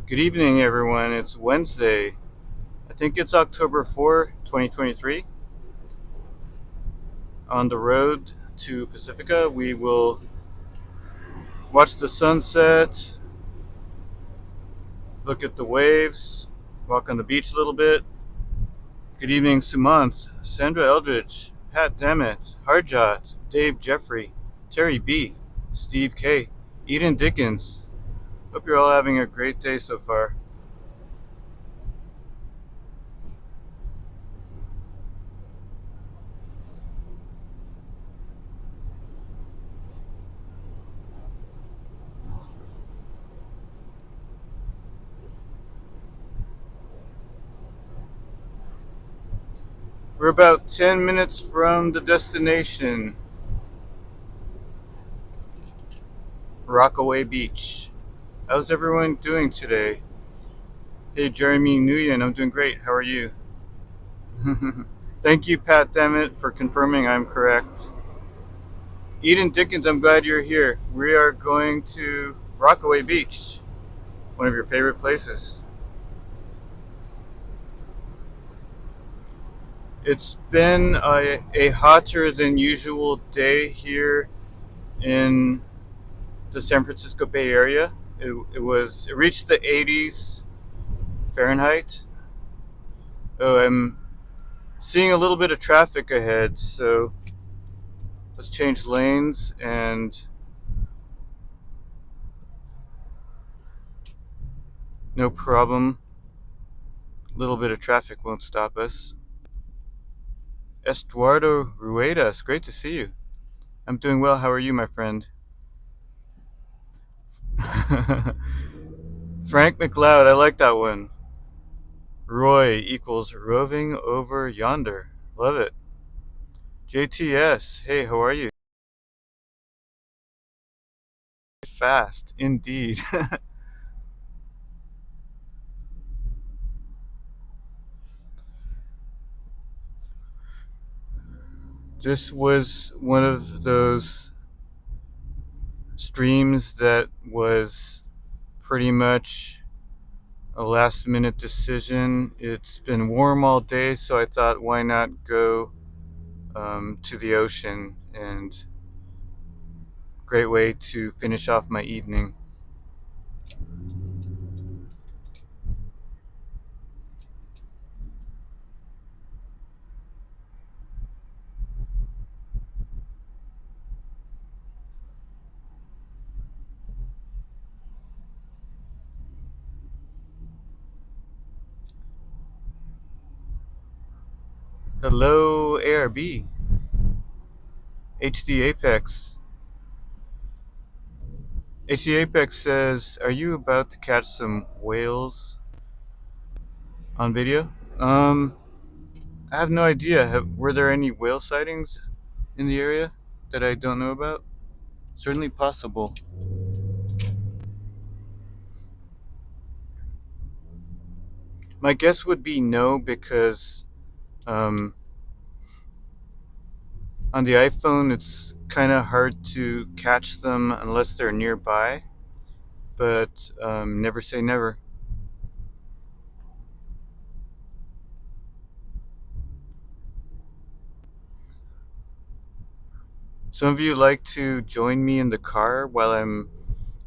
Good evening, everyone. It's Wednesday. I think it's October 4, 2023. On the road to Pacifica, we will watch the sunset, look at the waves, walk on the beach a little bit. Good evening, Sumant, Sandra Eldridge, Pat Dammit, Harjot, Dave Jeffrey, Terry B., Steve K., Eden Dickens. Hope you're all having a great day so far. We're about 10 minutes from the destination, Rockaway Beach. How's everyone doing today? Hey, Jeremy Nguyen, I'm doing great. How are you? Thank you, Pat Dammit, for confirming I'm correct. Eden Dickens, I'm glad you're here. We are going to Rockaway Beach, one of your favorite places. It's been a hotter than usual day here in the San Francisco Bay Area. It reached the 80s Fahrenheit. Oh, I'm seeing a little bit of traffic ahead, so let's change lanes and no problem. A little bit of traffic won't stop us. Estuardo Ruedas, great to see you. I'm doing well. How are you, my friend? Frank McLeod, I like that one. Roy equals roving over yonder. Love it. JTS, hey, how are you? Fast, indeed. This was one of those streams that was pretty much a last minute decision. It's been warm all day, so I thought, why not go to the ocean? And great way to finish off my evening. Hello, ARB. HD Apex. HD Apex says, are you about to catch some whales on video? I have no idea. Were there any whale sightings in the area that I don't know about? Certainly possible. My guess would be no, because um, on the iPhone it's kind of hard to catch them unless they're nearby, but never say never. Some of you like to join me in the car while I'm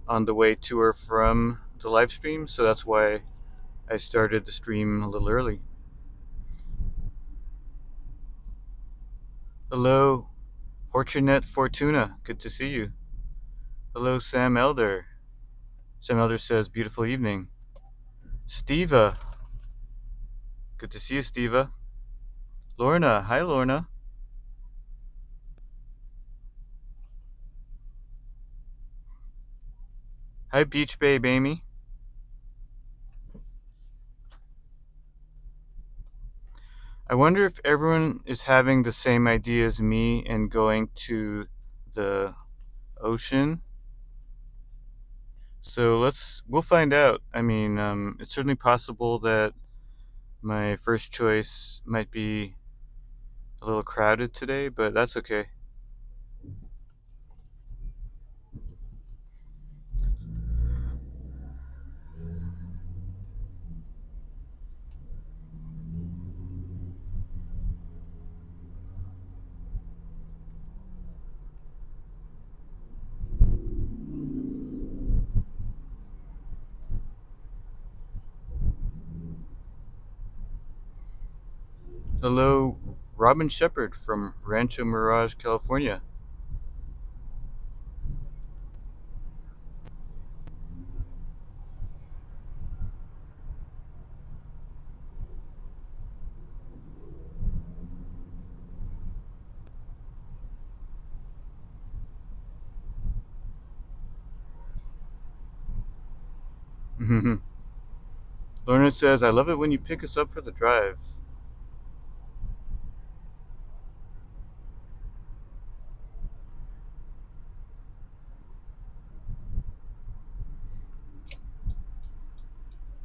on the way to or from the live stream, so that's why I started the stream a little early. Hello, Fortunet Fortuna, good to see you. Hello, Sam Elder. Sam Elder says, beautiful evening. Steva, good to see you, Steva. Lorna, hi, Lorna. Hi, Beach Babe Amy. I wonder if everyone is having the same idea as me and going to the ocean. So we'll find out. I mean, it's certainly possible that my first choice might be a little crowded today, but that's okay. Hello, Robin Shepard from Rancho Mirage, California. Lorna says, I love it when you pick us up for the drive.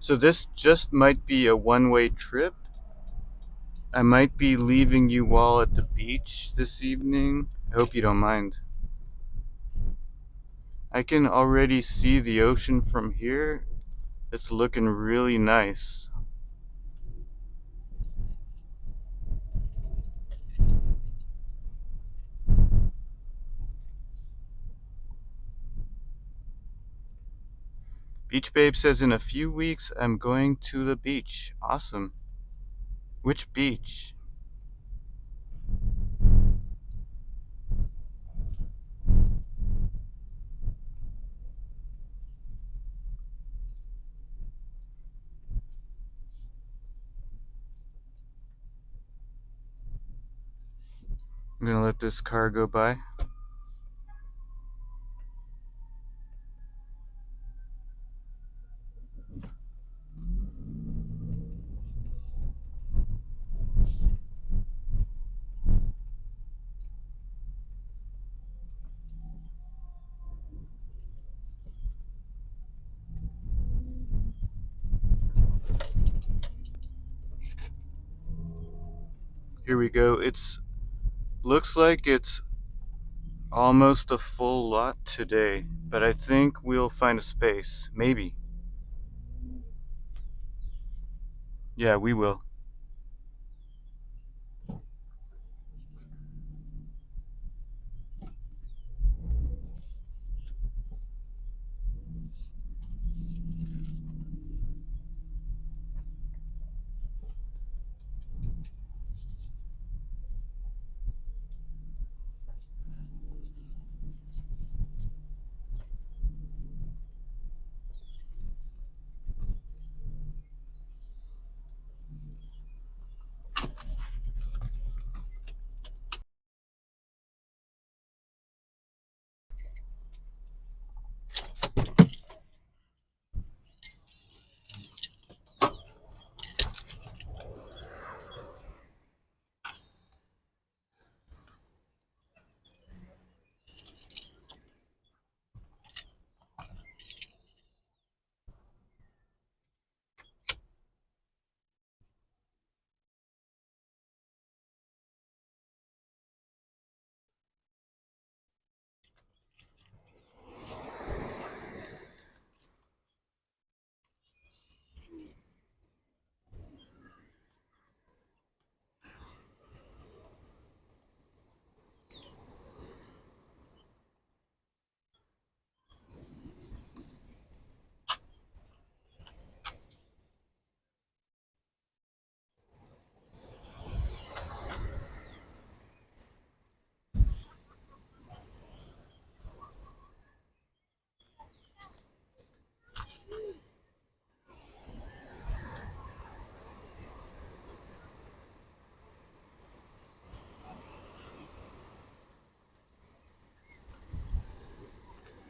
So this just might be a one-way trip. I might be leaving you all at the beach this evening. I hope you don't mind. I can already see the ocean from here. It's looking really nice. Beach Babe says, in a few weeks, I'm going to the beach. Awesome. Which beach? I'm gonna let this car go by. Here we go. It's looks like it's almost a full lot today, but I think we'll find a space. Maybe. Yeah, we will.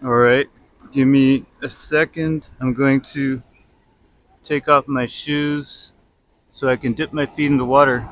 Alright, give me a second. I'm going to take off my shoes so I can dip my feet in the water.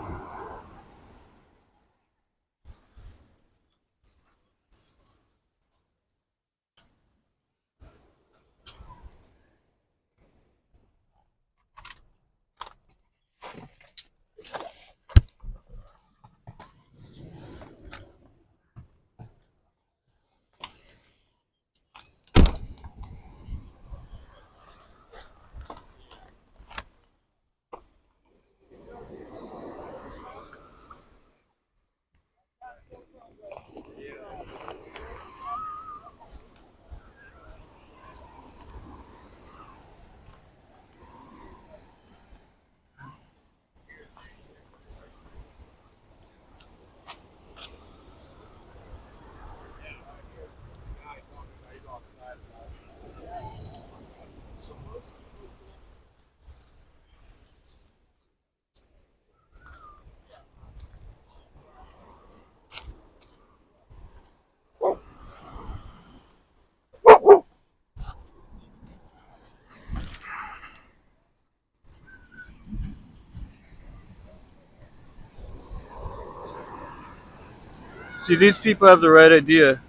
See, these people have the right idea.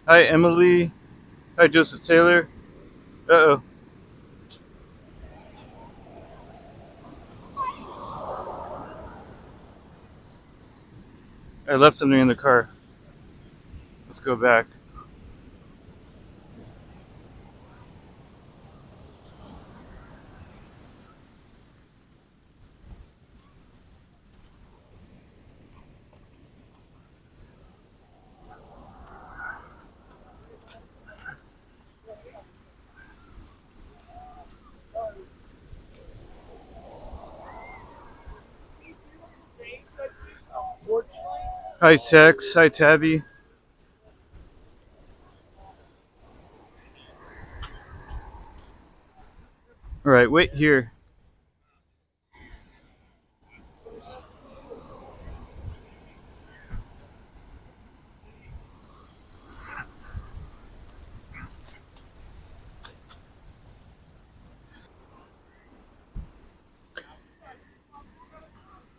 Hi, Emily. Hi, Joseph Taylor. Uh-oh. I left something in the car. Let's go back. Hi, Tex. Hi, Tabby. All right, wait here.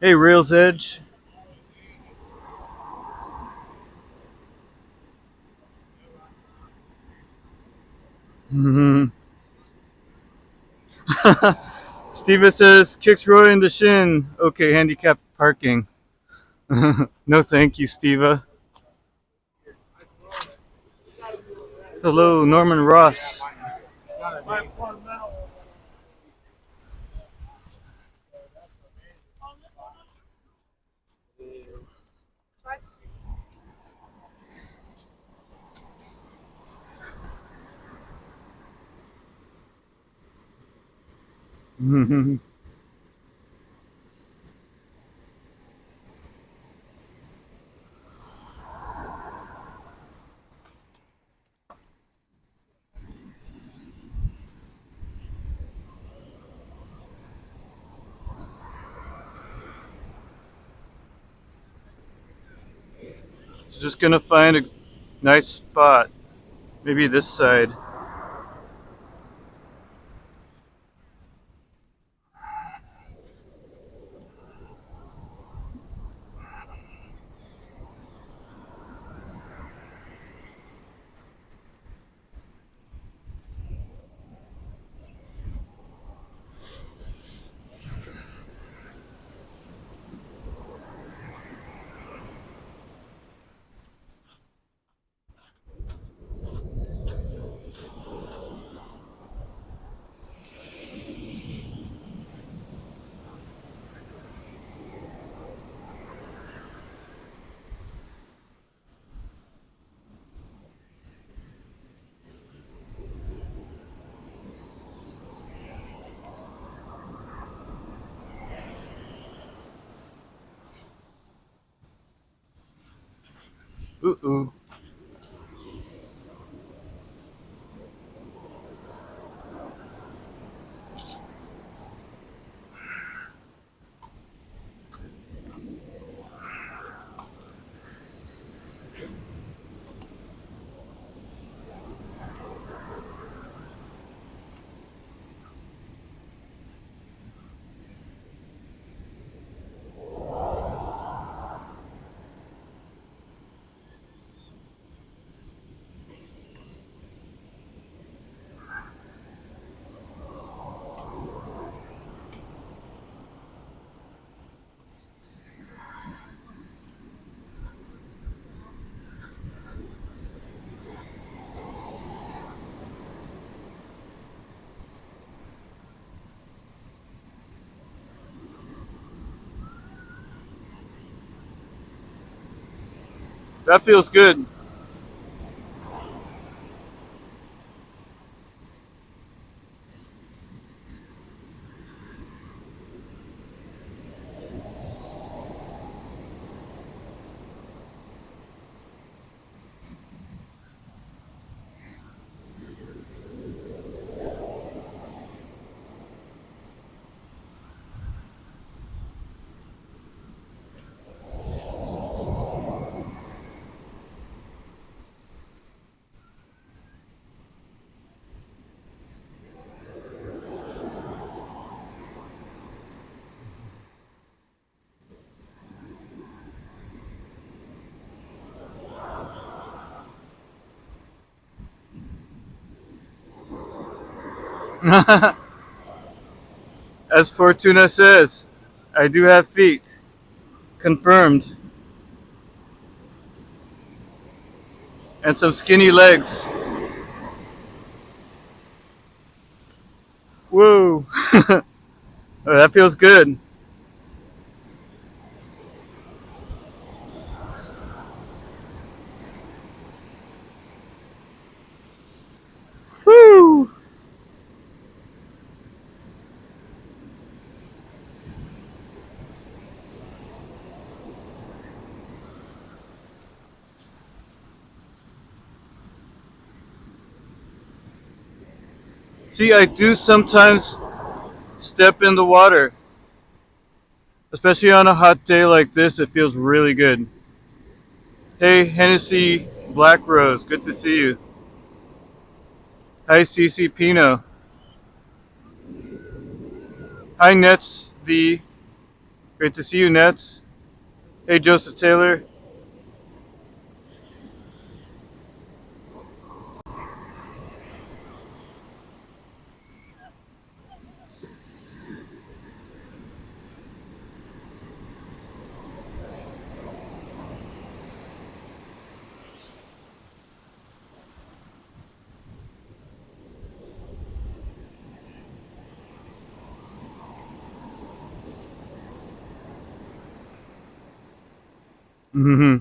Hey, Rails Edge. Steva says, kicks Roy in the shin. Okay, handicap parking. No, thank you, Steva. Hello, Norman Ross. Just gonna find a nice spot. Maybe this side. Ooh. That feels good. As Fortuna says, I do have feet. Confirmed. And some skinny legs. Whoa. Oh, that feels good. Woo. See, I do sometimes step in the water. Especially on a hot day like this, it feels really good. Hey, Hennessy Black Rose, good to see you. Hi, CC Pino. Hi, Nets V. Great to see you, Nets. Hey, Joseph Taylor. Hmm.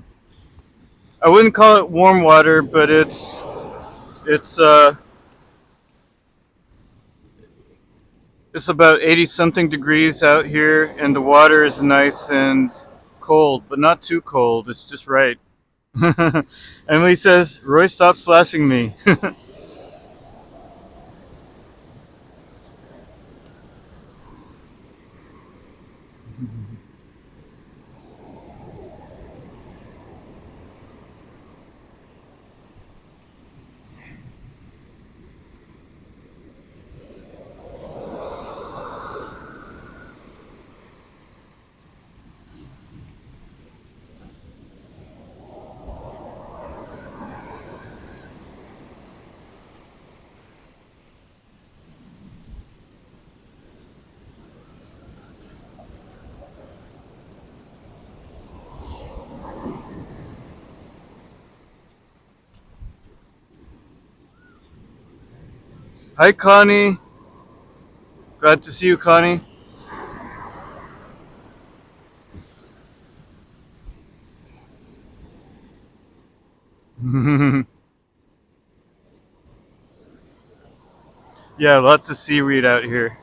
I wouldn't call it warm water, but it's it's about 80 something degrees out here, and the water is nice and cold, but not too cold. It's just right. Emily says, Roy, stop splashing me. Hi, Connie. Glad to see you, Connie. Yeah, lots of seaweed out here.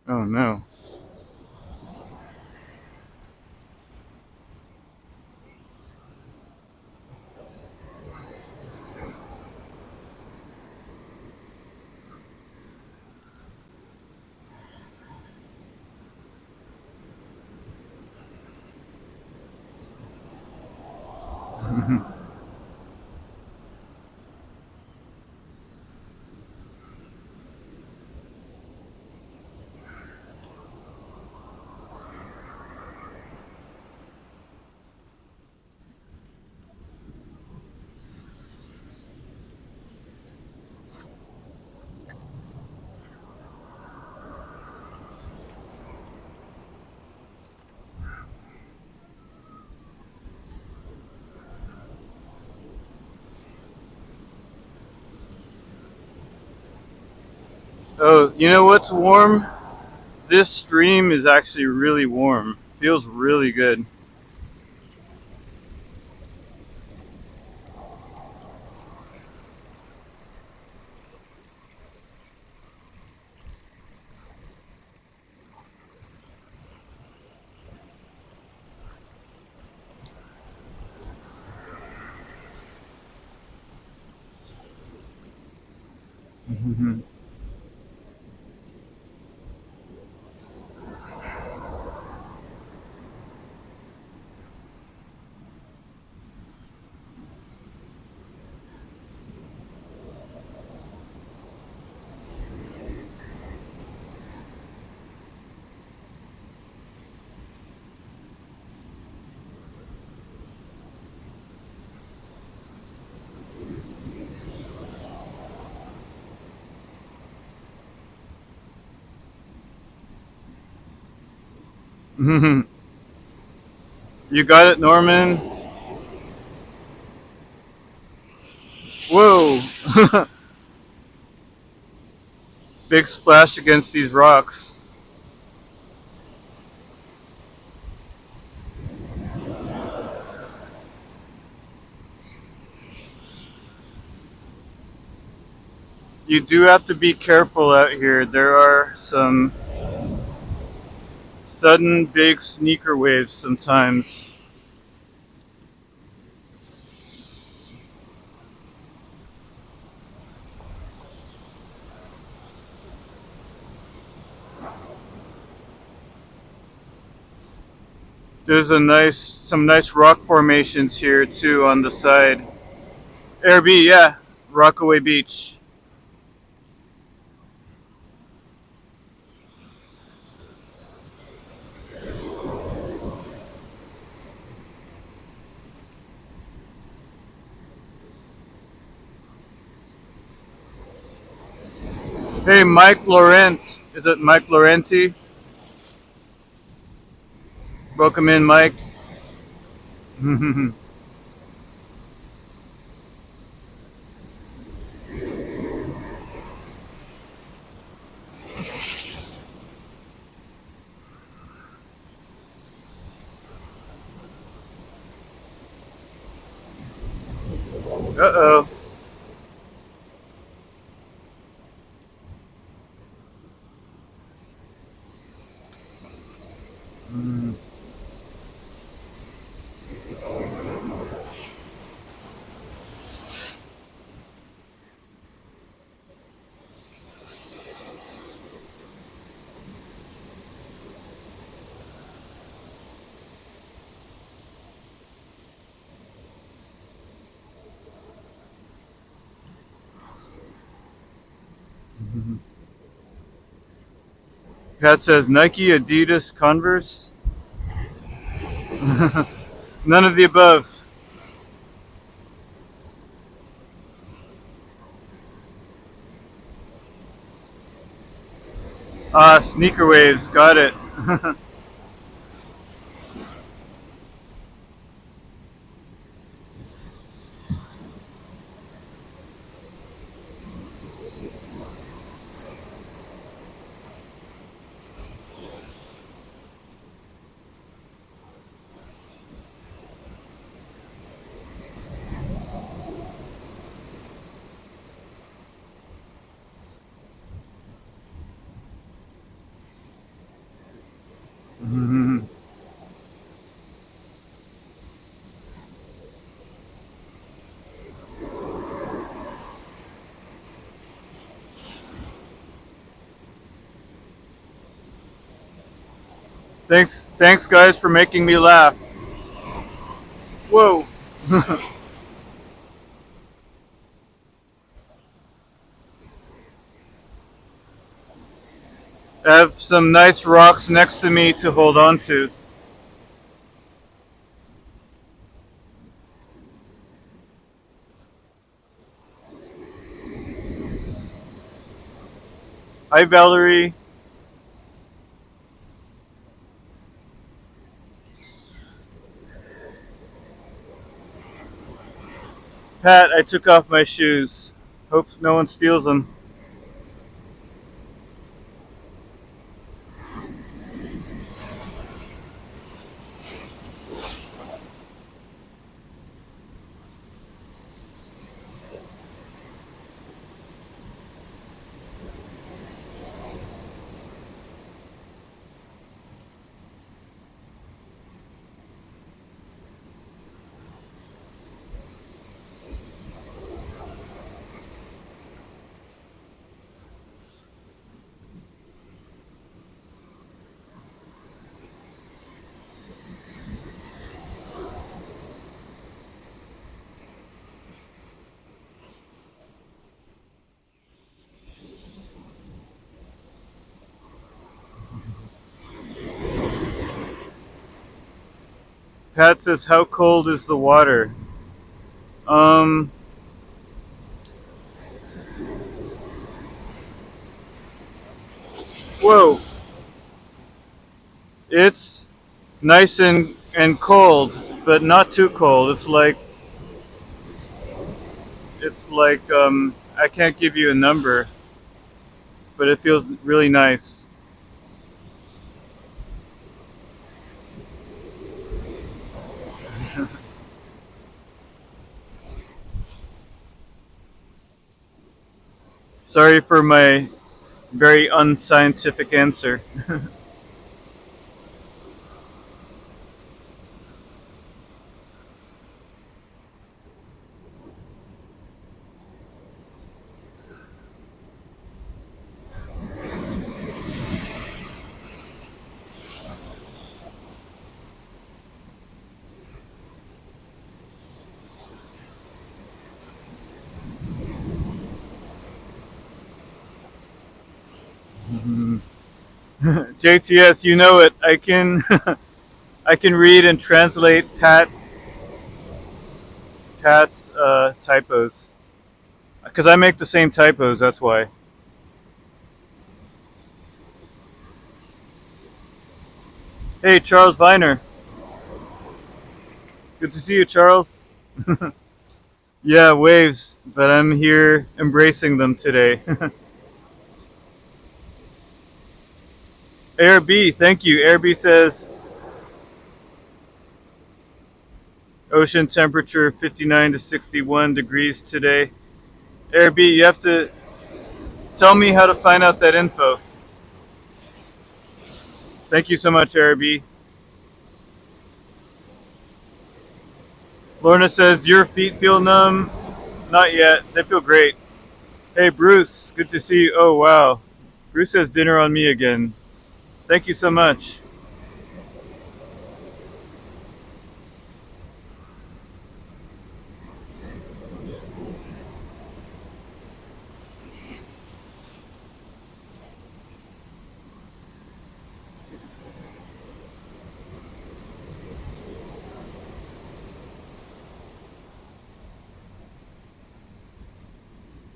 Oh no. Oh, you know what's warm? This stream is actually really warm. Feels really good. You got it, Norman. Whoa! Big splash against these rocks. You do have to be careful out here. There are some sudden big sneaker waves sometimes. There's some nice rock formations here too on the side. Air B, yeah, Rockaway Beach. Hey, Mike Laurent. Is it Mike Laurenti? Welcome in, Mike. Uh-oh. Pat says Nike, Adidas, Converse. None of the above. Ah, sneaker waves. Got it. Thanks, guys, for making me laugh. Whoa. I have some nice rocks next to me to hold on to. Hi, Valerie. Pat, I took off my shoes. Hope no one steals them. Pat says, how cold is the water? Um, whoa. It's Nice and cold, but not too cold. It's like I can't give you a number, but it feels really nice. Sorry for my very unscientific answer. JTS, you know it. I can I can read and translate Pat's typos because I make the same typos. That's why. Hey, Charles Viner. Good to see you, Charles. Yeah, waves, but I'm here embracing them today. AirB, thank you. AirB says ocean temperature 59 to 61 degrees today. AirB, you have to tell me how to find out that info. Thank you so much, AirB. Lorna says your feet feel numb. Not yet. They feel great. Hey, Bruce, good to see you. Oh, wow. Bruce has dinner on me again. Thank you so much.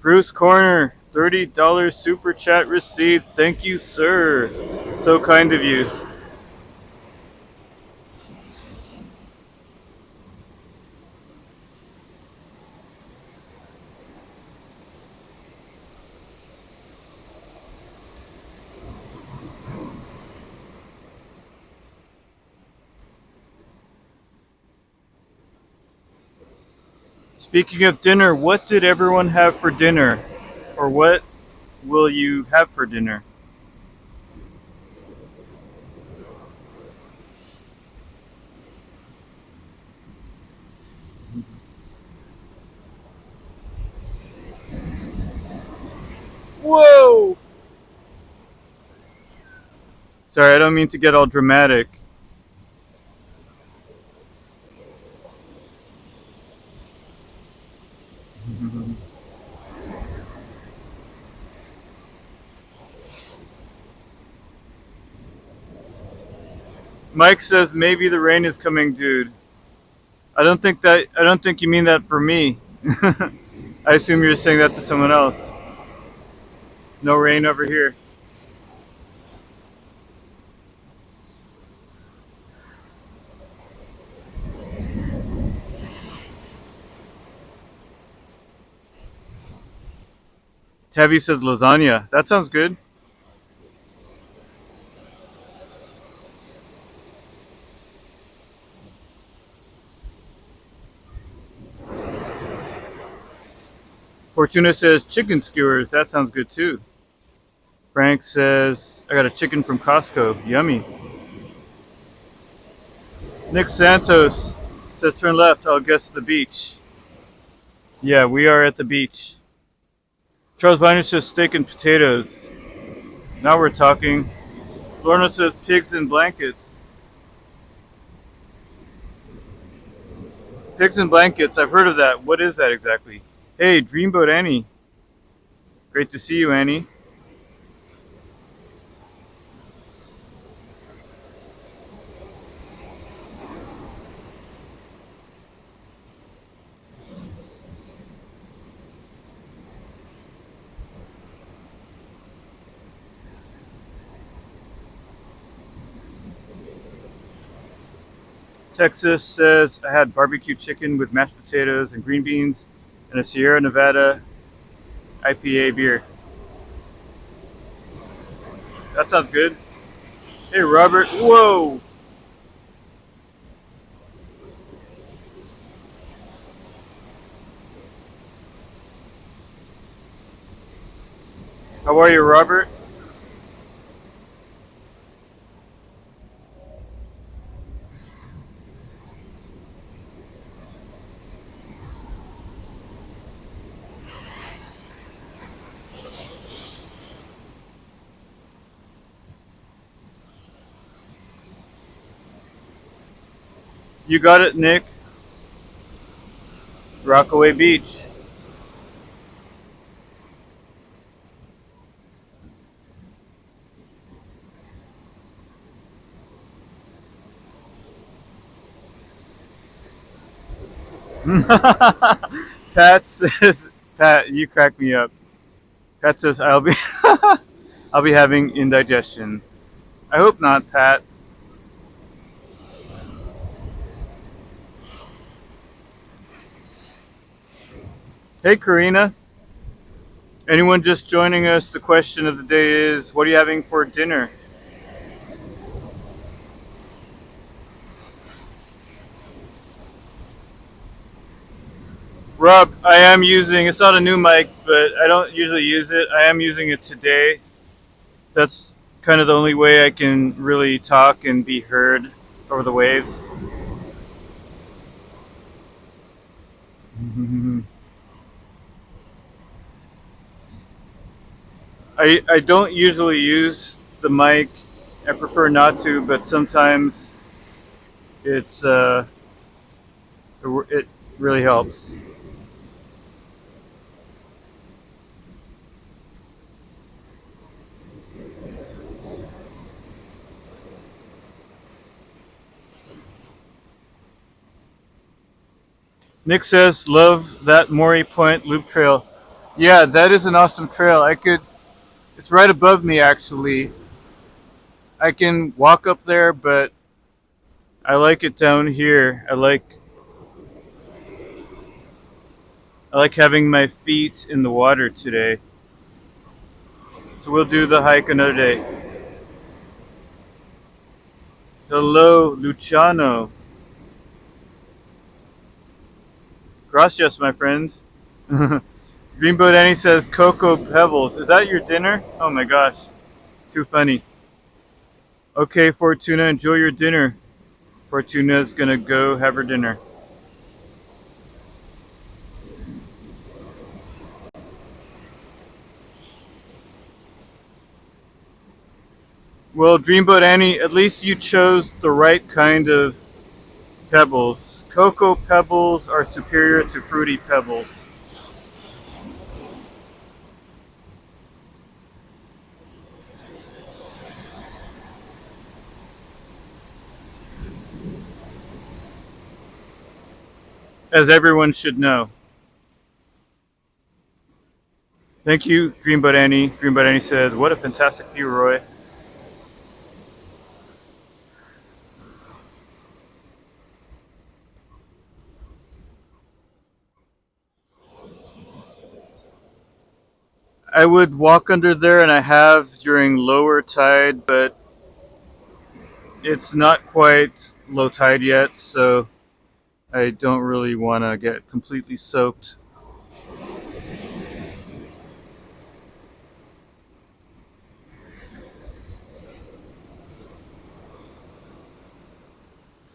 Bruce Corner, $30 super chat received. Thank you, sir. So kind of you. Speaking of dinner, what did everyone have for dinner? Or what will you have for dinner? Whoa! Sorry, I don't mean to get all dramatic. Mike says maybe the rain is coming, dude. I don't think you mean that for me. I assume you're saying that to someone else. No rain over here. Tabby says lasagna. That sounds good. Fortuna says chicken skewers. That sounds good too. Frank says I got a chicken from Costco. Yummy. Nick Santos says turn left. I'll guess the beach. Yeah, we are at the beach. Charles Viner says steak and potatoes. Now we're talking. Lorna says pigs and blankets. Pigs and blankets. I've heard of that. What is that exactly? Hey, Dreamboat Annie. Great to see you, Annie. Texas says, I had barbecue chicken with mashed potatoes and green beans and a Sierra Nevada IPA beer. That sounds good. Hey, Robert. Whoa! How are you, Robert? You got it, Nick. Rockaway Beach. Pat says, Pat, you crack me up. Pat says, I'll be having indigestion. I hope not, Pat. Hey, Karina. Anyone just joining us? The question of the day is, what are you having for dinner? Rob, I am using, it's not a new mic, but I don't usually use it. I am using it today. That's kind of the only way I can really talk and be heard over the waves. I don't usually use the mic. I prefer not to, but sometimes it's it really helps. Nick says, "Love that Maury Point Loop Trail." Yeah, that is an awesome trail. I could. It's right above me actually. I can walk up there, but I like it down here. I like having my feet in the water today. So we'll do the hike another day. Hello, Luciano. Gracias, my friend. Dreamboat Annie says Cocoa Pebbles. Is that your dinner? Oh my gosh. Too funny. Okay, Fortuna, enjoy your dinner. Fortuna's gonna go have her dinner. Well, Dreamboat Annie, at least you chose the right kind of pebbles. Cocoa pebbles are superior to fruity pebbles. As everyone should know. Thank you, Dreamboat Annie. Dreamboat Annie says, what a fantastic view, Roy. I would walk under there, and I have during lower tide, but it's not quite low tide yet, so I don't really want to get completely soaked.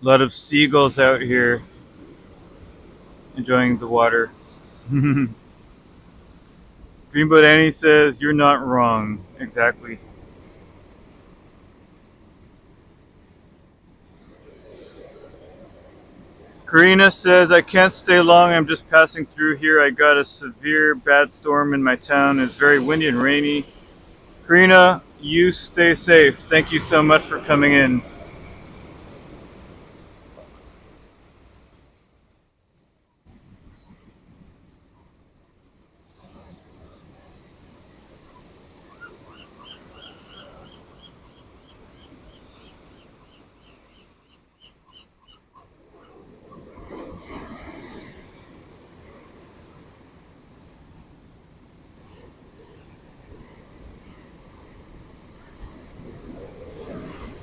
A lot of seagulls out here enjoying the water. Dreamboat Annie says, you're not wrong. Exactly. Karina says, I can't stay long. I'm just passing through here. I got a severe bad storm in my town. It's very windy and rainy. Karina, you stay safe. Thank you so much for coming in.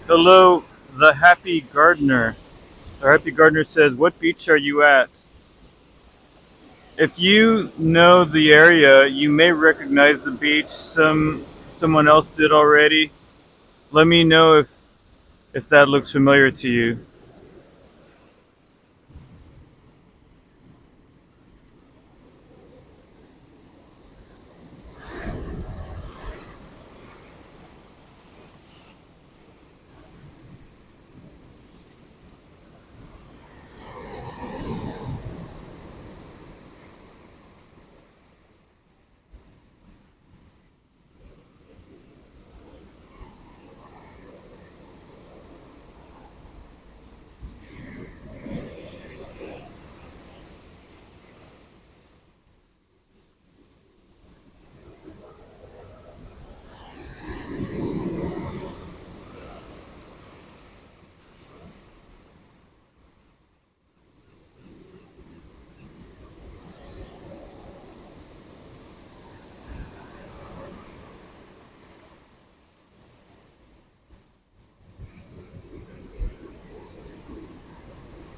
Hello, the Happy Gardener. The Happy Gardener says, "What beach are you at?" If you know the area, you may recognize the beach. Someone else did already. Let me know if that looks familiar to you.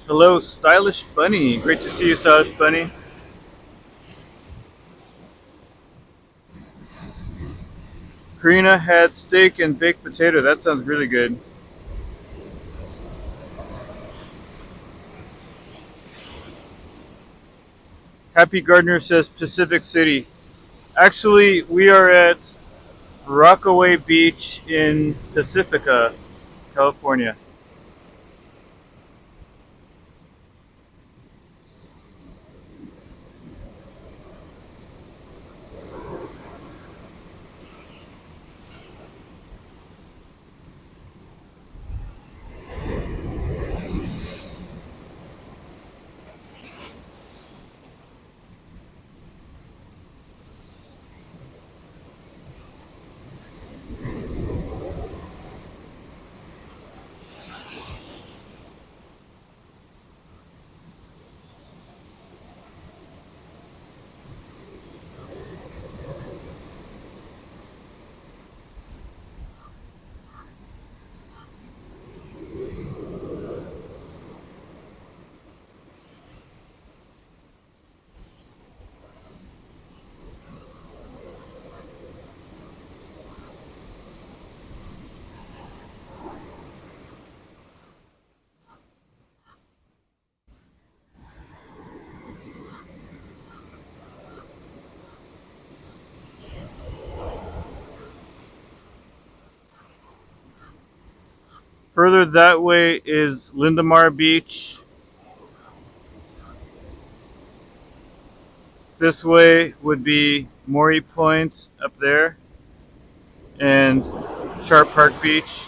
Hello, Stylish Bunny. Great to see you, Stylish Bunny. Karina had steak and baked potato. That sounds really good. Happy Gardener says Pacific City. Actually, we are at Rockaway Beach in Pacifica, California. Further that way is Lindamar Beach. This way would be Maury Point up there and Sharp Park Beach.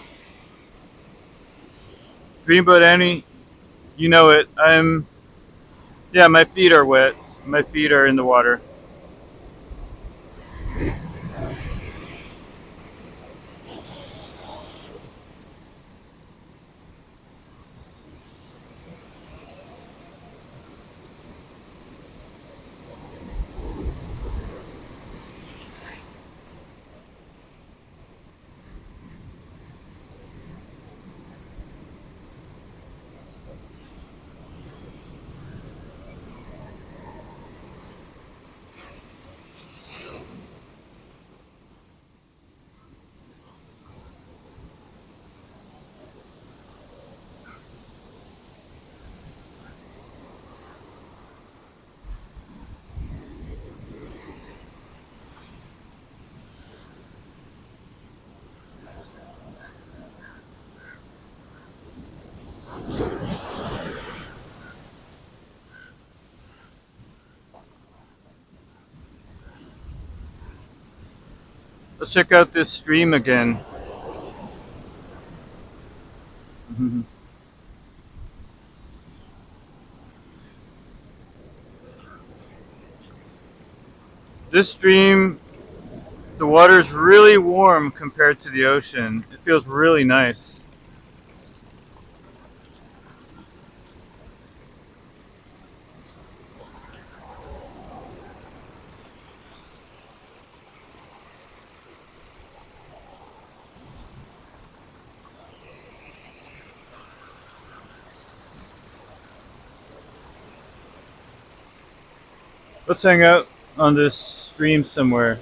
Dreamboat Annie, you know it. Yeah, my feet are wet. My feet are in the water. Let's check out this stream again. This stream, the water is really warm compared to the ocean. It feels really nice. Let's hang out on this stream somewhere.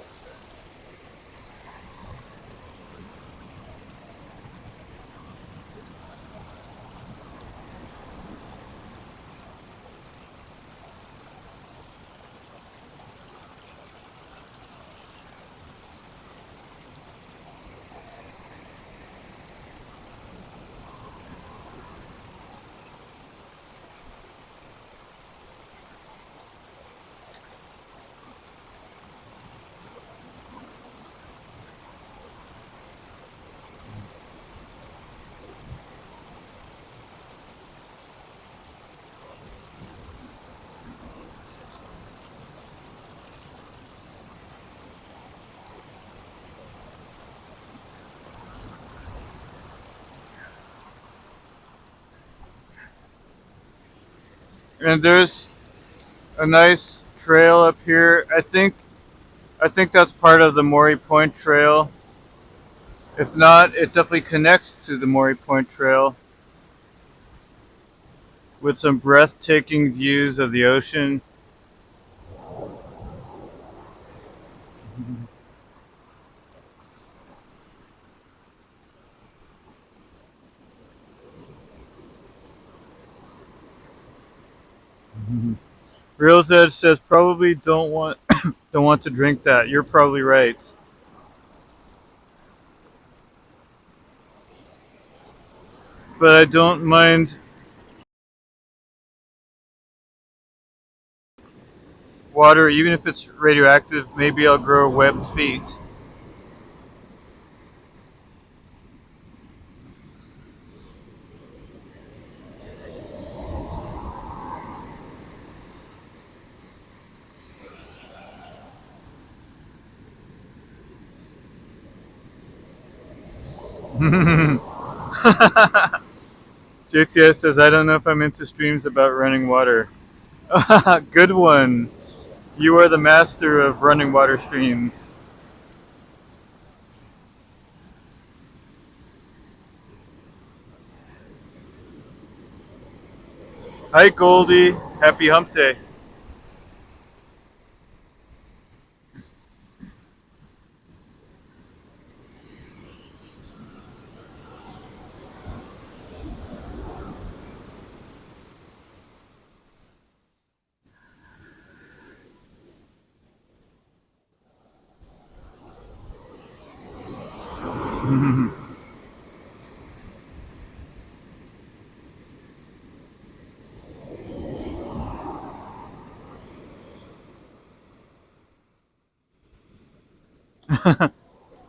And there's a nice trail up here. I think that's part of the Maury Point Trail. If not, it definitely connects to the Maury Point Trail with some breathtaking views of the ocean. Real Edge says probably don't want to drink that. You're probably right. But I don't mind water, even if it's radioactive. Maybe I'll grow webbed feet. JTS says, I don't know if I'm into streams about running water. Good one. You are the master of running water streams. Hi, Goldie. Happy hump day.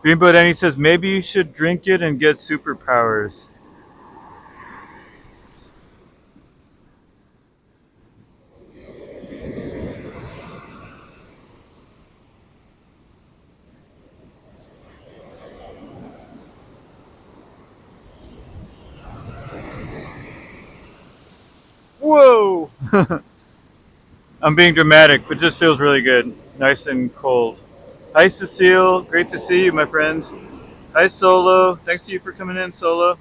Greenbow Danny says, maybe you should drink it and get superpowers. Whoa! I'm being dramatic, but it just feels really good. Nice and cold. Hi, Cecile. Great to see you, my friend. Hi, Solo. Thanks to you for coming in, Solo.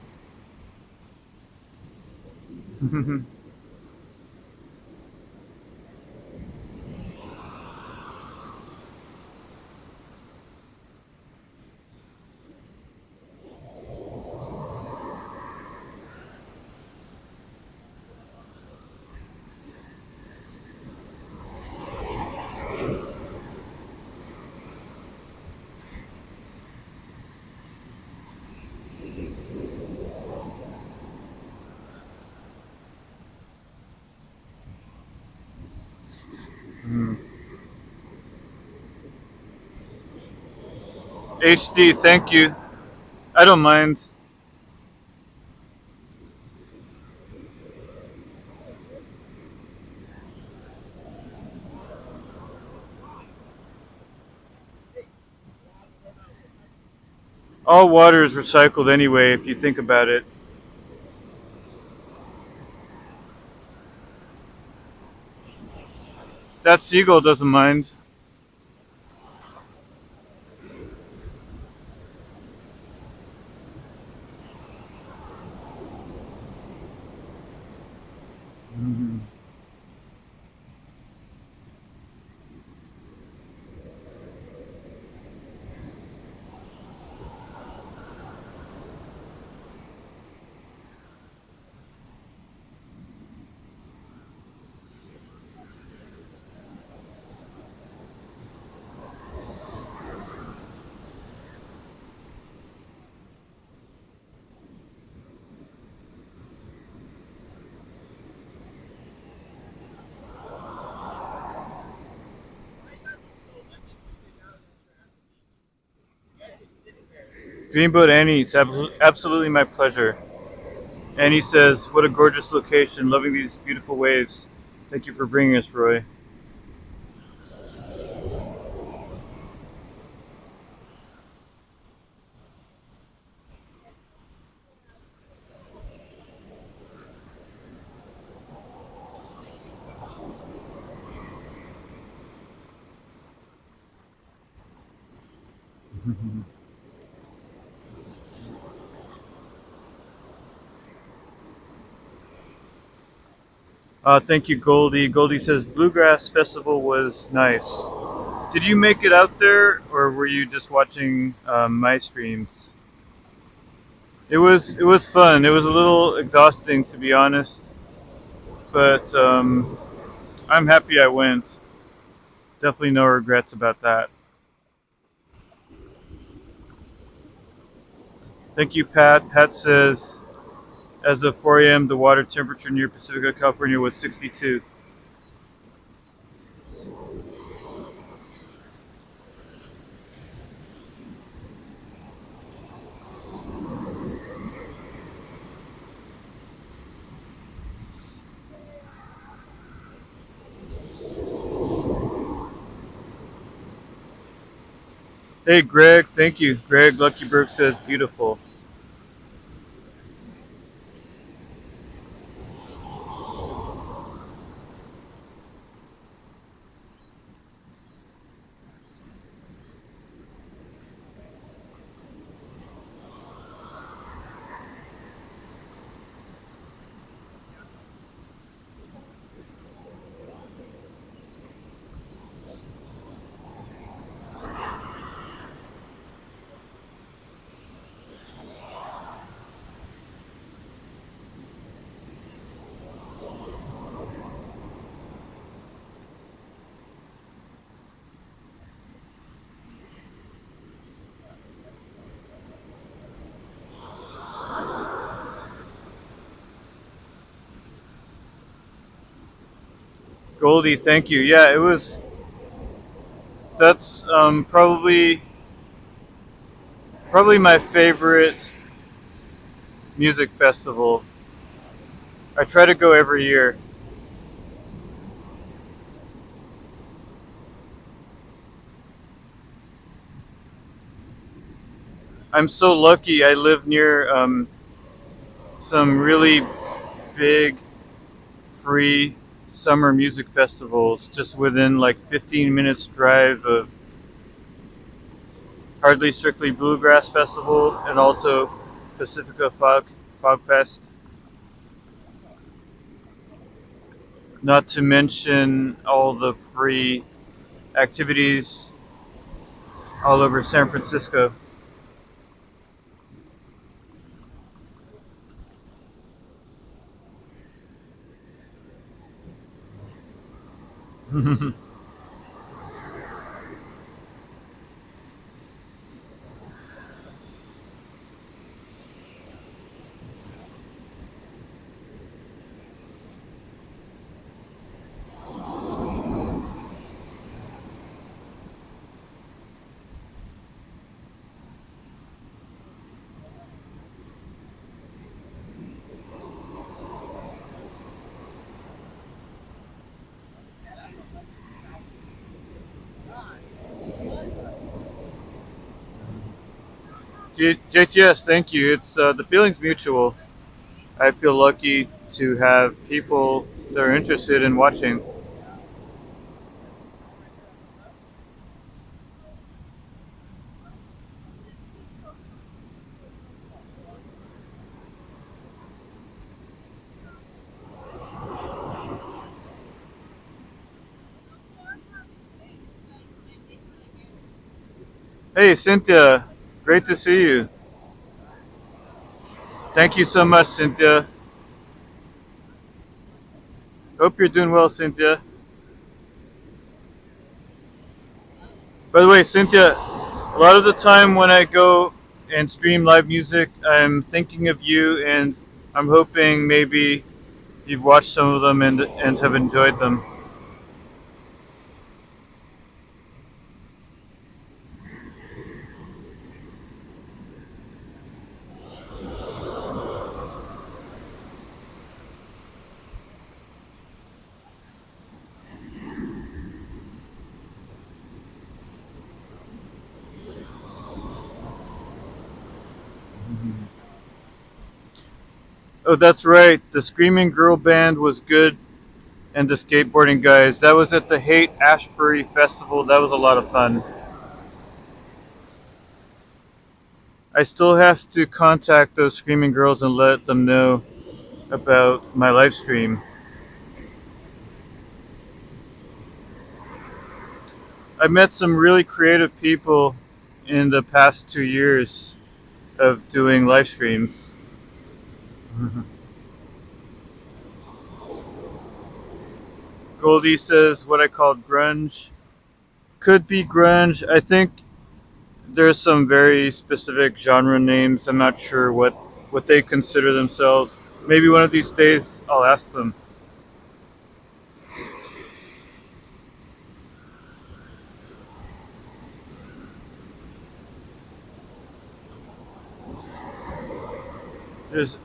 HD, thank you. I don't mind. All water is recycled anyway, if you think about it. That seagull doesn't mind. Dreamboat Annie, it's absolutely my pleasure. Annie says, "What a gorgeous location! Loving these beautiful waves. Thank you for bringing us, Roy." Thank you, Goldie. Goldie says Bluegrass Festival was nice. Did you make it out there, or were you just watching my streams? It was fun. It was a little exhausting, to be honest, but I'm happy I went. Definitely no regrets about that. Thank you, Pat. Pat says, as of 4 a.m., the water temperature near Pacifica, California was 62. Hey, Greg. Thank you. Greg Luckyberg says, beautiful. Goldie, thank you. Yeah, it was. That's probably my favorite music festival. I try to go every year. I'm so lucky. I live near some really big free summer music festivals just within like 15 minutes drive of Hardly Strictly Bluegrass Festival and also Pacifica Fog Fest. Not to mention all the free activities all over San Francisco. JTS, thank you. It's the feeling's mutual. I feel lucky to have people that are interested in watching. Hey, Cynthia, great to see you. Thank you so much, Cynthia. Hope you're doing well, Cynthia. By the way, Cynthia, a lot of the time when I go and stream live music, I'm thinking of you, and I'm hoping maybe you've watched some of them and have enjoyed them. Oh, that's right. The Screaming Girl Band was good, and the skateboarding guys. That was at the Haight Ashbury Festival. That was a lot of fun. I still have to contact those Screaming Girls and let them know about my live stream. I met some really creative people in the past 2 years of doing live streams. Goldie says what I called grunge could be grunge. I think there's some very specific genre names. I'm not sure what they consider themselves. Maybe one of these days I'll ask them. There's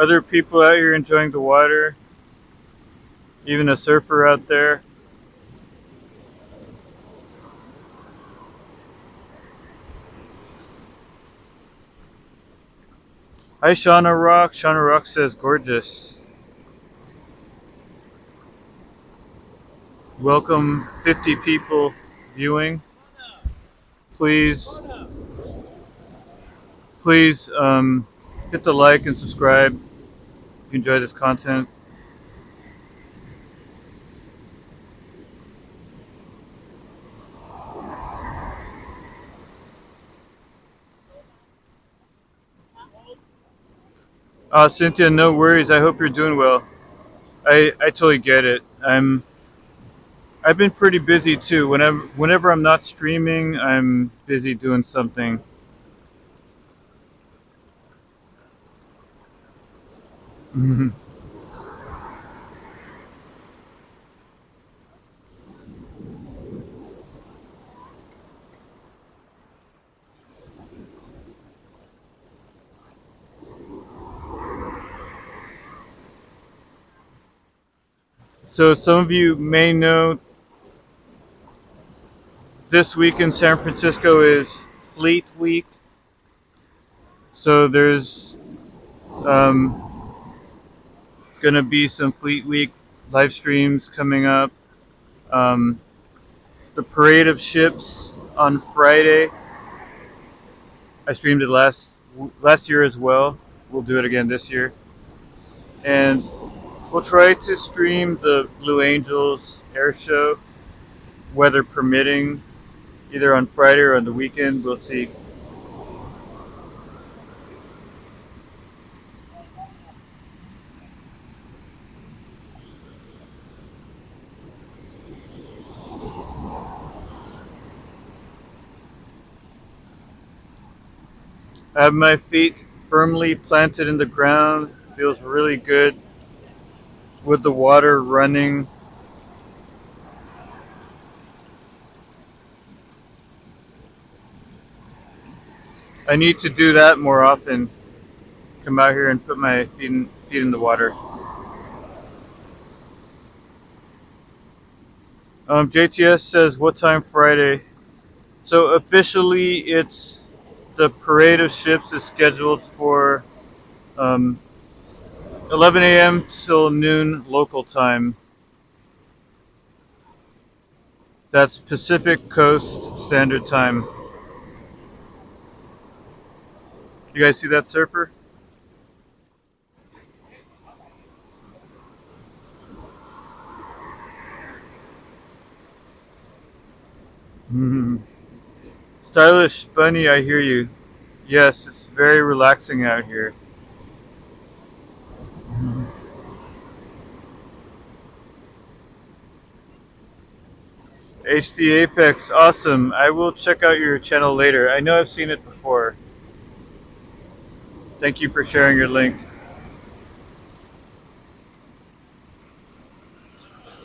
other people out here enjoying the water, even a surfer out there. Hi, Shauna Rock. Shauna Rock says gorgeous. Welcome 50 people viewing. Please hit the like and subscribe if you enjoy this content. Cynthia, no worries. I hope you're doing well. I totally get it. I've been pretty busy too. Whenever I'm not streaming, I'm busy doing something. So some of you may know this week in San Francisco is Fleet Week. So there's going to be some Fleet Week live streams coming up. The Parade of Ships on Friday. I streamed it last year as well. We'll do it again this year. And we'll try to stream the Blue Angels air show, weather permitting, either on Friday or on the weekend. We'll see. I have my feet firmly planted in the ground. Feels really good with the water running. I need to do that more often. Come out here and put my feet in the water. JTS says, what time Friday? So officially, it's the Parade of Ships is scheduled for 11 a.m. till noon local time. That's Pacific Coast Standard Time. You guys see that surfer? Stylish Bunny, I hear you. Yes, it's very relaxing out here. HD Apex, awesome. I will check out your channel later. I know I've seen it before. Thank you for sharing your link.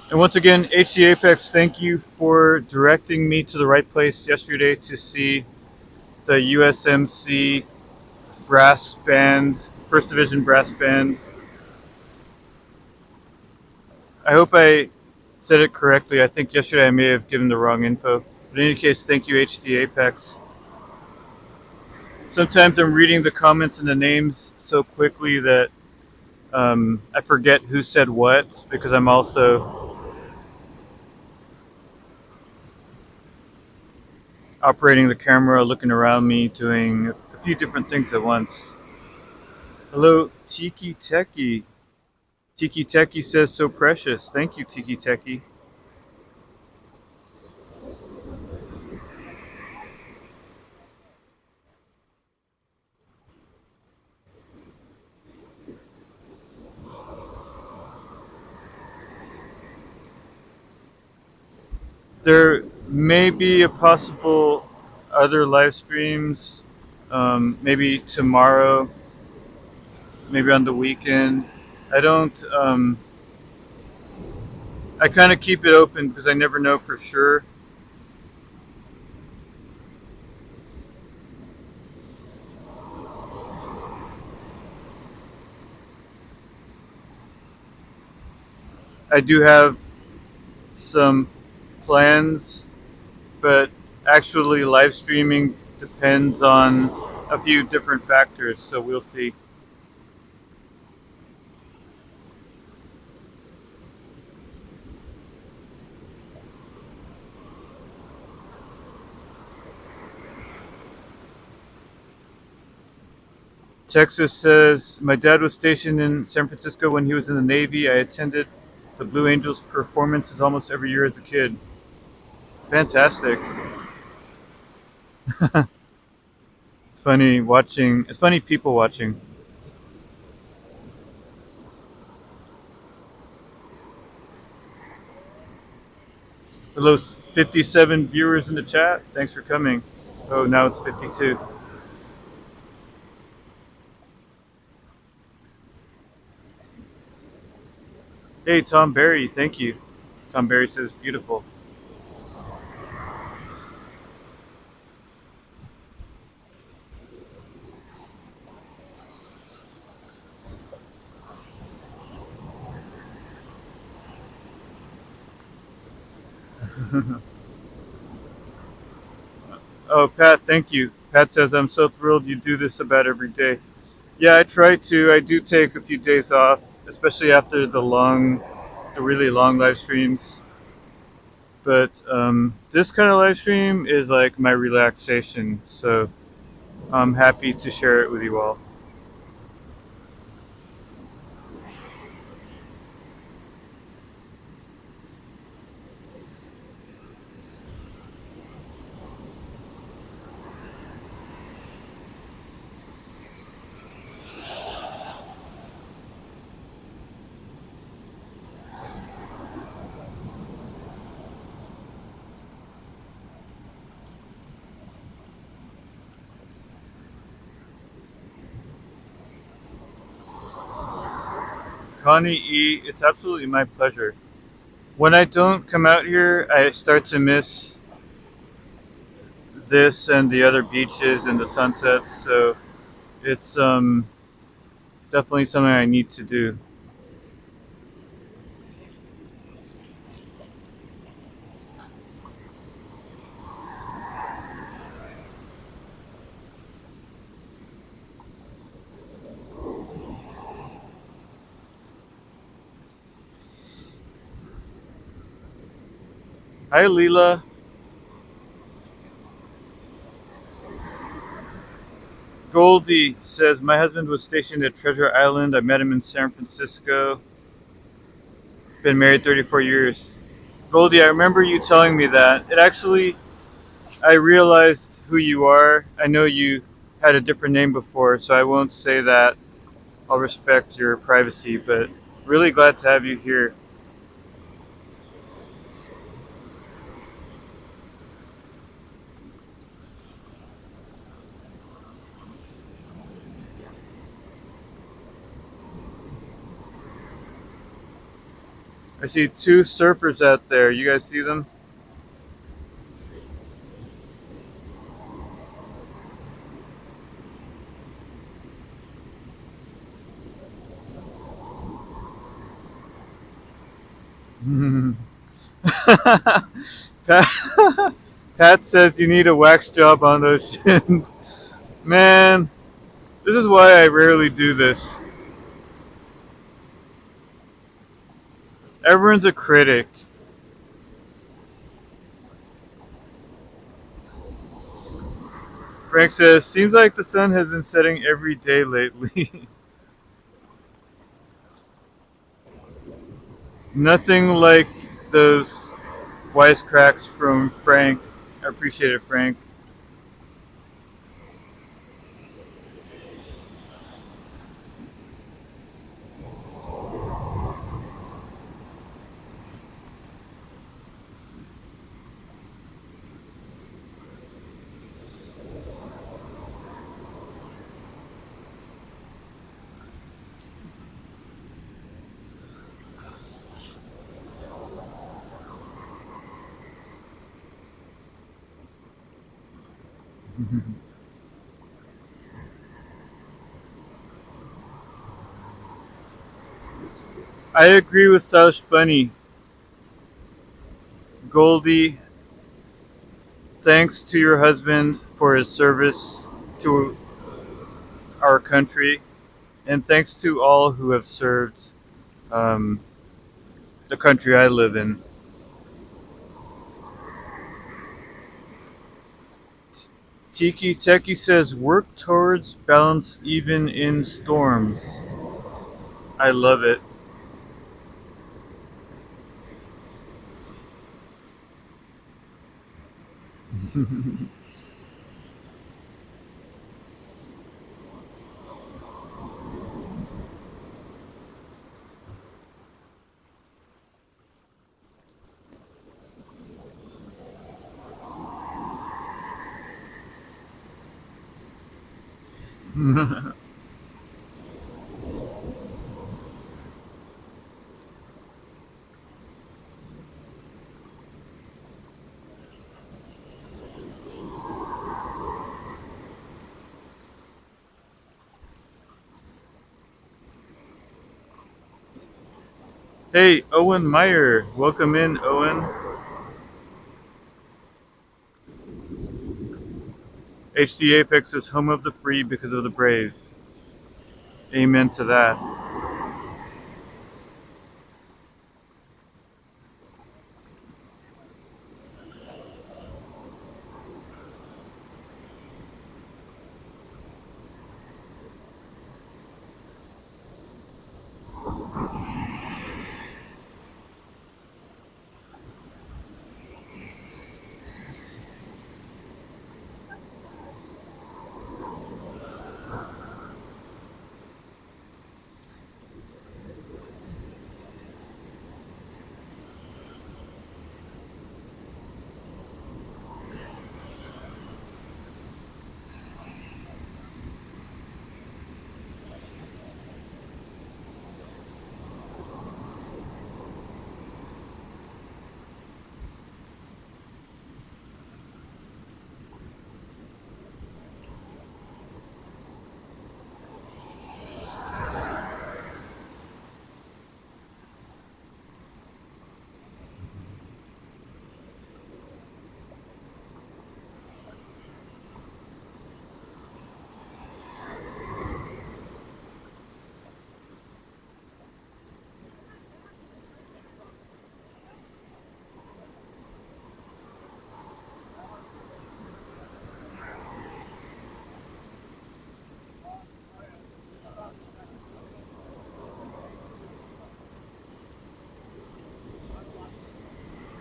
And once again, HD Apex, thank you for directing me to the right place yesterday to see the USMC brass band, First Division brass band. I hope I said it correctly. I think yesterday I may have given the wrong info. But in any case, thank you, HD Apex. Sometimes I'm reading the comments and the names so quickly that I forget who said what because I'm also operating the camera, looking around me, doing a few different things at once. Hello, Tiki Techie. Tiki Techie says so precious. Thank you, Tiki Techie. There may be a possible other live streams, maybe tomorrow, maybe on the weekend. I don't. I kind of keep it open because I never know for sure. I do have some plans, but actually live streaming depends on a few different factors, so we'll see. Texas says, my dad was stationed in San Francisco when he was in the Navy. I attended the Blue Angels performances almost every year as a kid. Fantastic. It's funny watching, it's funny people watching. Hello, 57 viewers in the chat. Thanks for coming. Oh, now it's 52. Hey, Tom Berry, thank you. Tom Berry says, beautiful. Oh, Pat, thank you. Pat says, I'm so thrilled you do this about every day. Yeah, I try to. I do take a few days off, especially after the really long live streams. But this kind of live stream is like my relaxation, so I'm happy to share it with you all. Connie E., it's absolutely my pleasure. When I don't come out here, I start to miss this and the other beaches and the sunsets, so it's definitely something I need to do. Hi, Leela. Goldie says, my husband was stationed at Treasure Island. I met him in San Francisco. Been married 34 years. Goldie, I remember you telling me that. It actually, I realized who you are. I know you had a different name before, so I won't say that. I'll respect your privacy, but really glad to have you here. I see two surfers out there. You guys see them? Pat, Pat says you need a wax job on those shins. Man, this is why I rarely do this. Everyone's a critic. Frank says, seems like the sun has been setting every day lately. Nothing like those wisecracks from Frank. I appreciate it, Frank. I agree with Stylish Bunny. Goldie, thanks to your husband for his service to our country, and thanks to all who have served um, the country I live in. Tiki Teki says, work towards balance even in storms. I love it. Hey, Owen Meyer. Welcome in, Owen. HD Apex is home of the free because of the brave. Amen to that.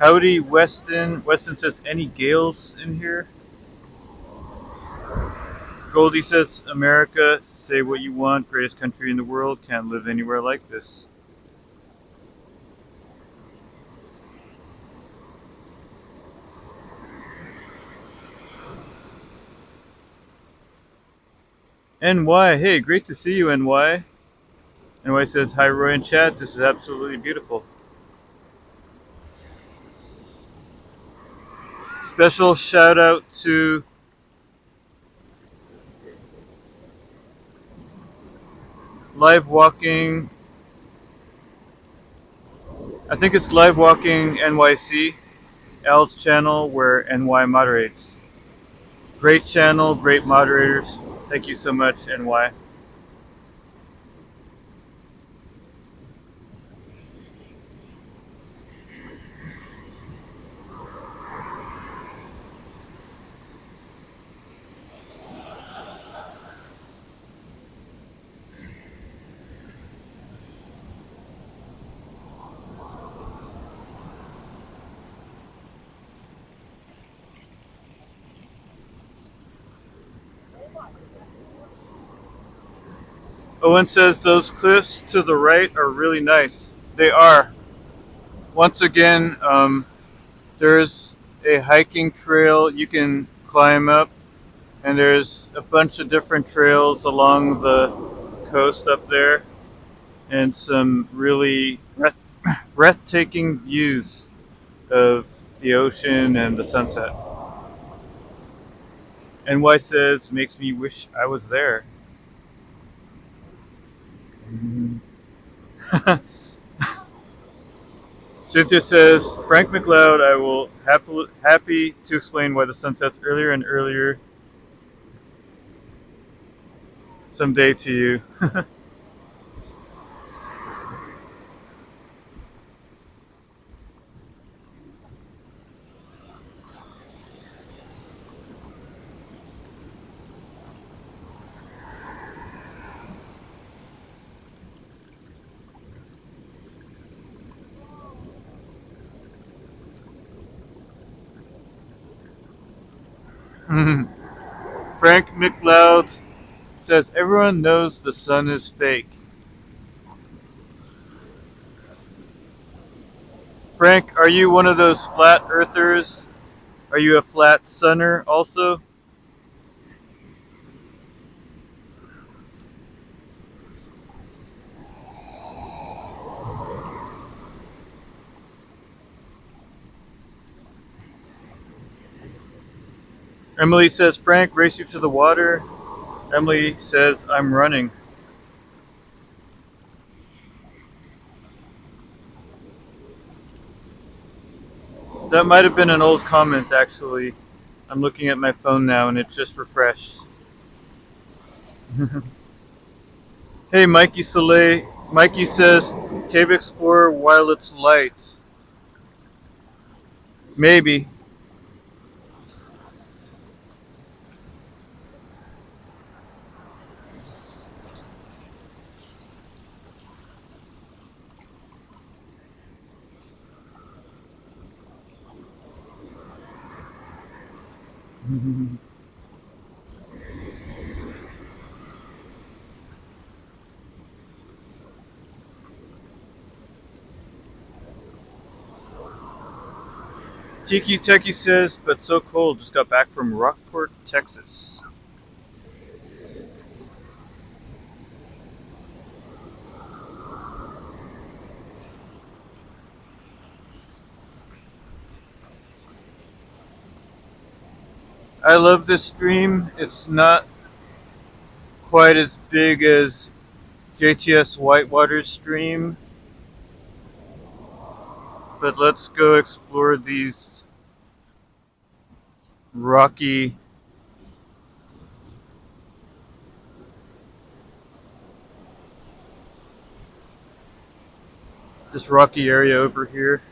Howdy, Weston. Weston says, any Gales in here? Goldie says, America, say what you want, greatest country in the world, can't live anywhere like this. NY, hey, great to see you, NY. NY says, hi, Roy and chat, this is absolutely beautiful. Special shout out to Live Walking. I think it's Live Walking NYC, Al's channel where NY moderates. Great channel, great moderators. Thank you so much, NY. Owen says those cliffs to the right are really nice. They are. Once again, there's a hiking trail you can climb up, and there's a bunch of different trails along the coast up there, and some really breathtaking views of the ocean and the sunset. NY says, makes me wish I was there. Cynthia says, Frank McLeod, I will happy to explain why the sun sets earlier and earlier someday to you. Frank McLeod says, everyone knows the sun is fake. Frank, are you one of those flat earthers? Are you a flat sunner also? Emily says, Frank, race you to the water. Emily says, I'm running. That might have been an old comment, actually. I'm looking at my phone now, and it just refreshed. Hey, Mikey Soleil. Mikey says, Cave Explorer while it's light. Maybe. Tiki Techie says, but so cold, just got back from Rockport, Texas. I love this stream. It's not quite as big as JTS Whitewater's stream, but let's go explore these rocky area over here.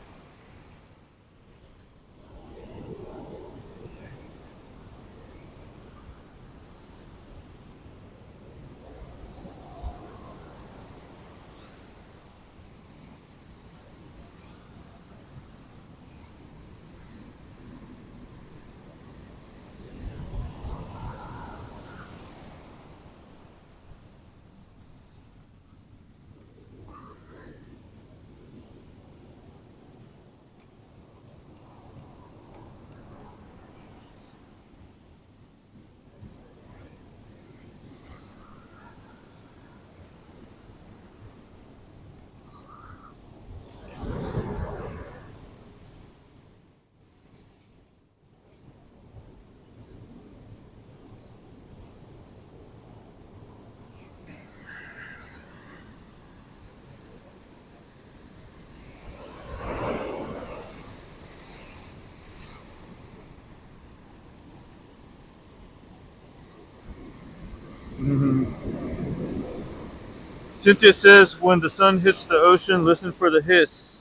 Cynthia says, when the sun hits the ocean, listen for the hiss.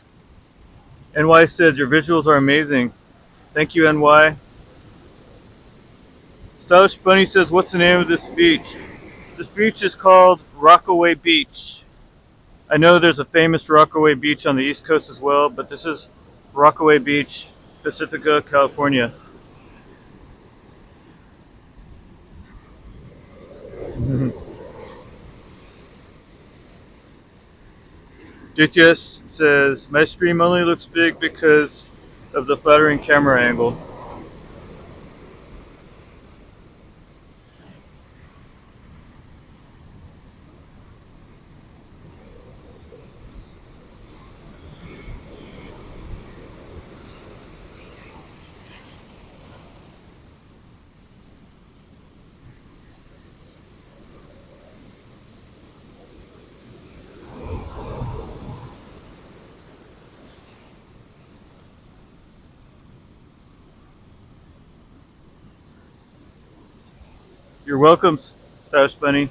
NY says, your visuals are amazing. Thank you, NY. Stylish Bunny says, what's the name of this beach? This beach is called Rockaway Beach. I know there's a famous Rockaway Beach on the East Coast as well, but this is Rockaway Beach, Pacifica, California. JTS says, my stream only looks big because of the flattering camera angle. You're welcome, Sash Bunny.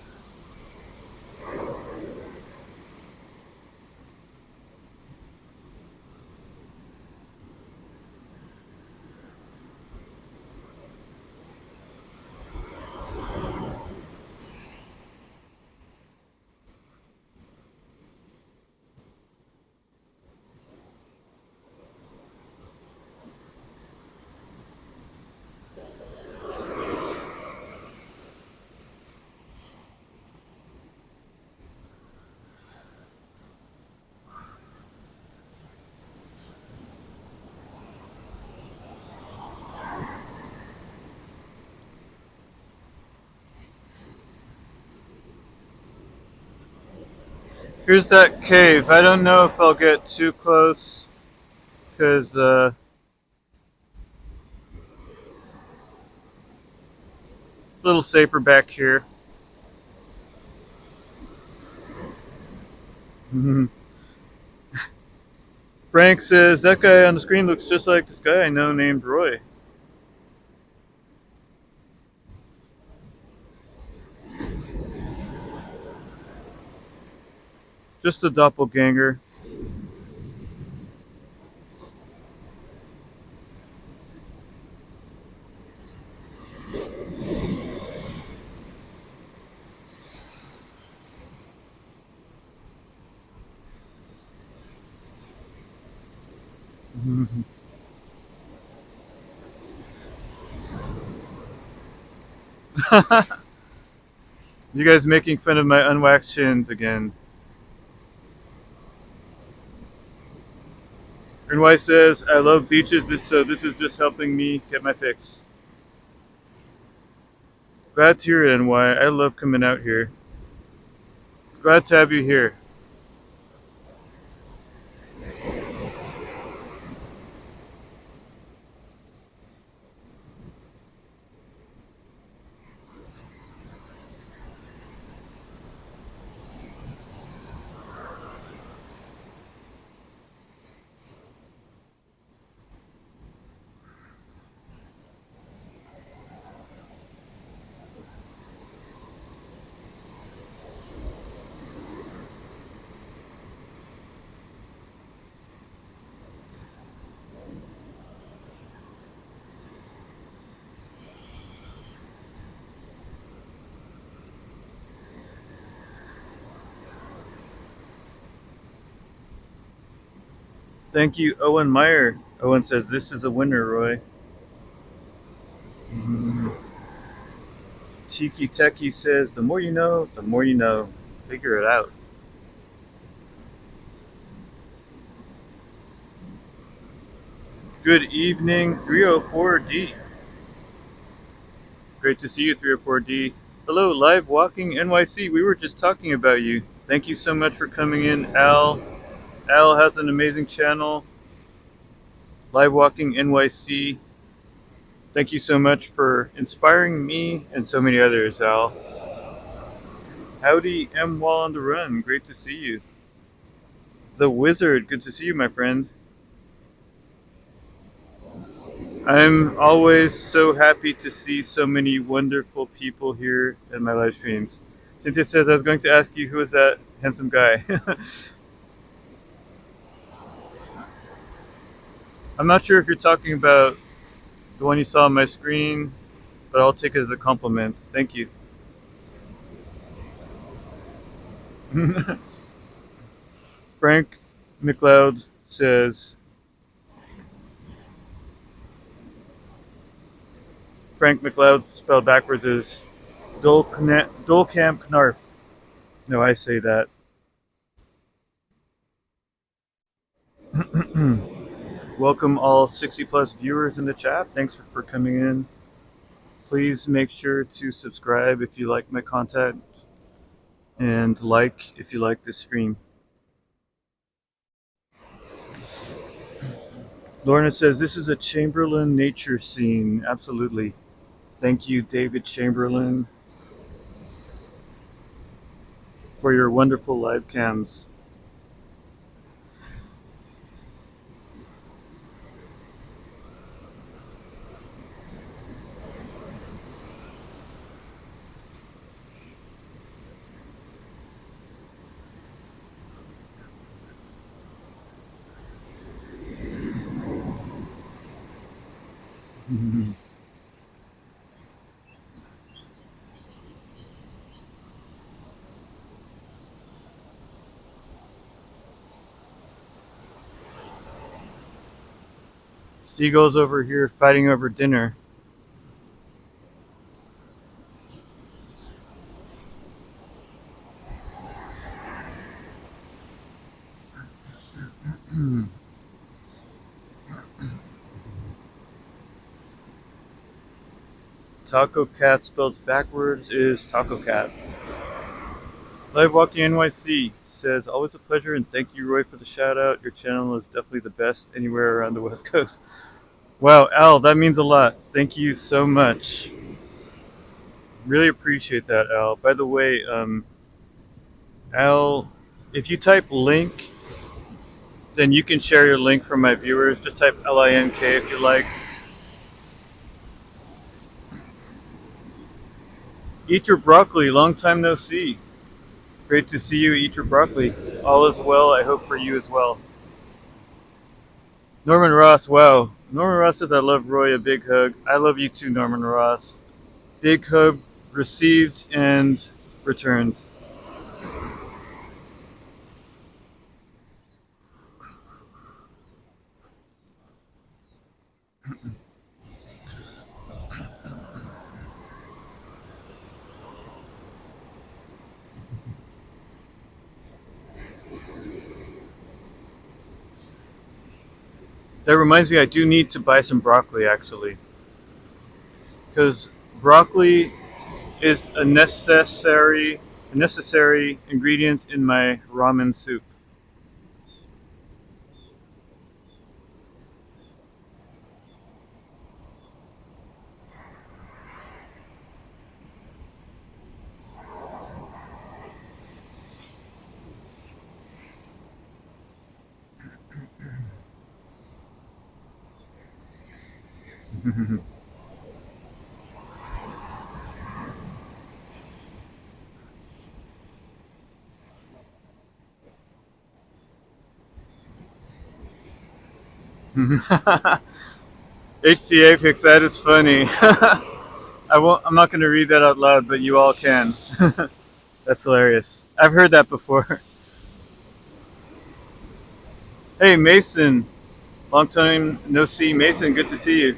Here's that cave. I don't know if I'll get too close because a little safer back here. Frank says, that guy on the screen looks just like this guy I know named Roy. Just a doppelganger. You guys making fun of my unwaxed shins again. NY says, I love beaches, so this is just helping me get my fix. Glad to hear it, NY. I love coming out here. Glad to have you here. Thank you, Owen Meyer. Owen says, this is a winner, Roy. Cheeky Techie says, the more you know, the more you know. Figure it out. Good evening, 304D. Great to see you, 304D. Hello, Live Walking NYC. We were just talking about you. Thank you so much for coming in, Al. Al has an amazing channel, Live Walking NYC. Thank you so much for inspiring me and so many others, Al. Howdy, M. Wall on the Run. Great to see you. The Wizard. Good to see you, my friend. I'm always so happy to see so many wonderful people here in my live streams. Cynthia says, I was going to ask you, who is that handsome guy? I'm not sure if you're talking about the one you saw on my screen, but I'll take it as a compliment. Thank you. Frank McLeod says, Frank McLeod spelled backwards is Dolcamp Knarf. No, I say that. Welcome all 60 plus viewers in the chat. Thanks for coming in. Please make sure to subscribe if you like my content and like if you like this stream. Lorna says this is a Chamberlain nature scene. Absolutely. Thank you, David Chamberlain, for your wonderful live cams. Seagulls over here fighting over dinner. Taco Cat spells backwards is Taco Cat. Live Walking NYC says, always a pleasure and thank you, Roy, for the shout out. Your channel is definitely the best anywhere around the West Coast. Wow, Al, that means a lot. Thank you so much. Really appreciate that, Al. By the way, Al, if you type link, then you can share your link for my viewers. Just type LINK if you like. Eat your broccoli, long time no see. Great to see you, eat your broccoli. All is well, I hope for you as well. Norman Ross, wow. Norman Ross says, I love Roy, a big hug. I love you too, Norman Ross. Big hug received and returned. That reminds me, I do need to buy some broccoli, actually. Because broccoli is a necessary ingredient in my ramen soup. HTA picks, that is funny. I'm not going to read that out loud, but you all can. That's hilarious. I've heard that before. Hey, Mason. Long time no see. Mason, good to see you.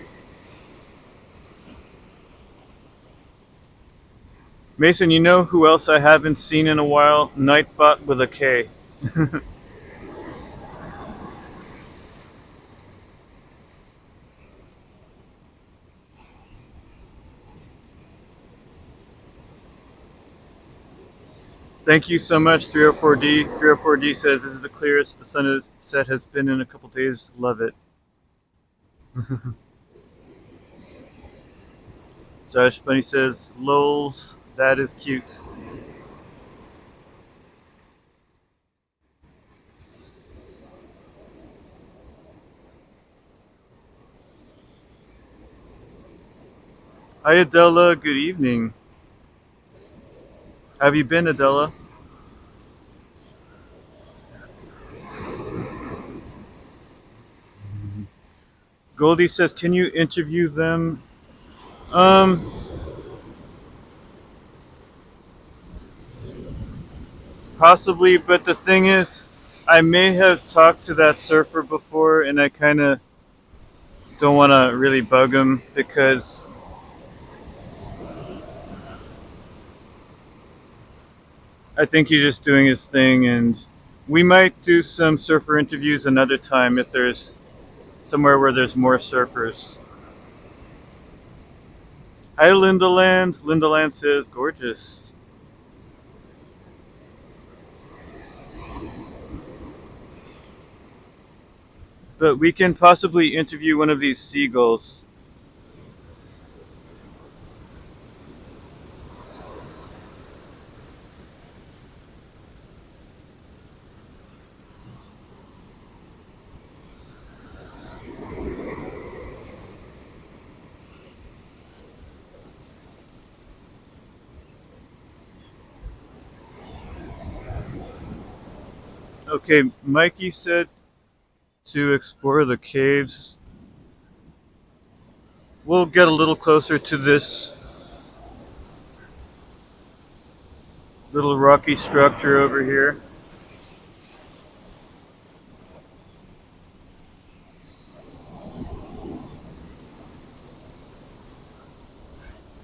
Mason, you know who else I haven't seen in a while? Nightbot with a K. Thank you so much, 304D. 304D says this is the clearest the sunset has been in a couple days. Love it. Josh Bunny says, lols, that is cute. Hi, Adela. Good evening. How have you been, Adela? Goldie says, can you interview them? Possibly, but the thing is, I may have talked to that surfer before, and I kind of don't want to really bug him because I think he's just doing his thing, and We might do some surfer interviews another time if there's somewhere where there's more surfers. Hi, Lindaland. Lindaland says, gorgeous. But we can possibly interview one of these seagulls. Okay, Mikey said to explore the caves. We'll get a little closer to this little rocky structure over here.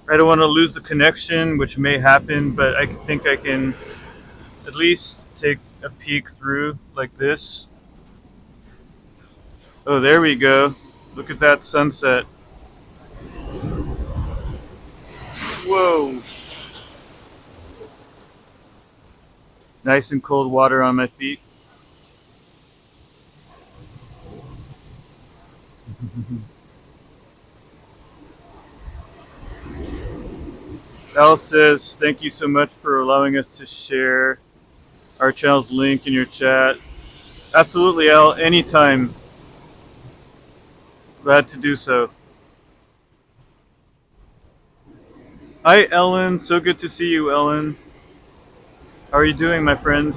I don't want to lose the connection, which may happen, but I think I can at least take a peek through like this. Oh, there we go. Look at that sunset. Whoa. Nice and cold water on my feet. Al says, thank you so much for allowing us to share our channel's link in your chat. Absolutely, Al, anytime. Glad to do so. Hi, Ellen. So good to see you, Ellen. How are you doing, my friend?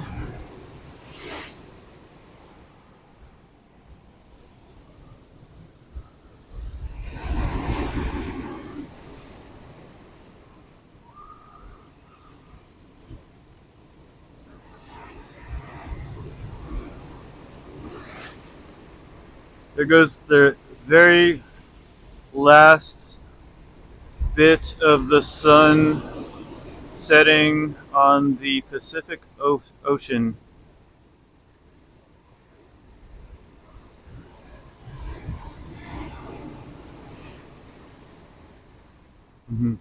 There goes the very last bit of the sun setting on the Pacific Ocean. Mm-hmm.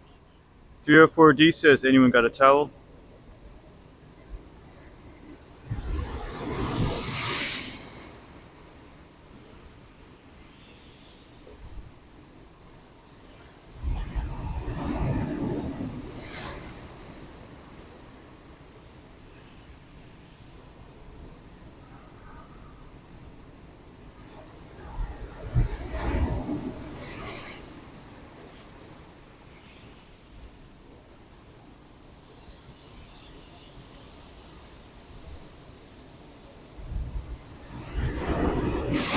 304D says, anyone got a towel?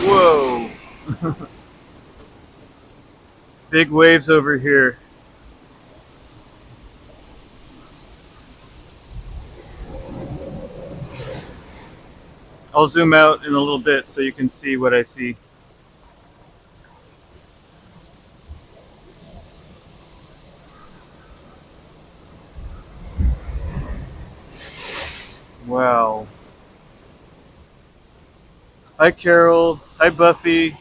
Whoa! Big waves over here. I'll zoom out in a little bit so you can see what I see. Wow. Hi, Carol. Hi, Buffy.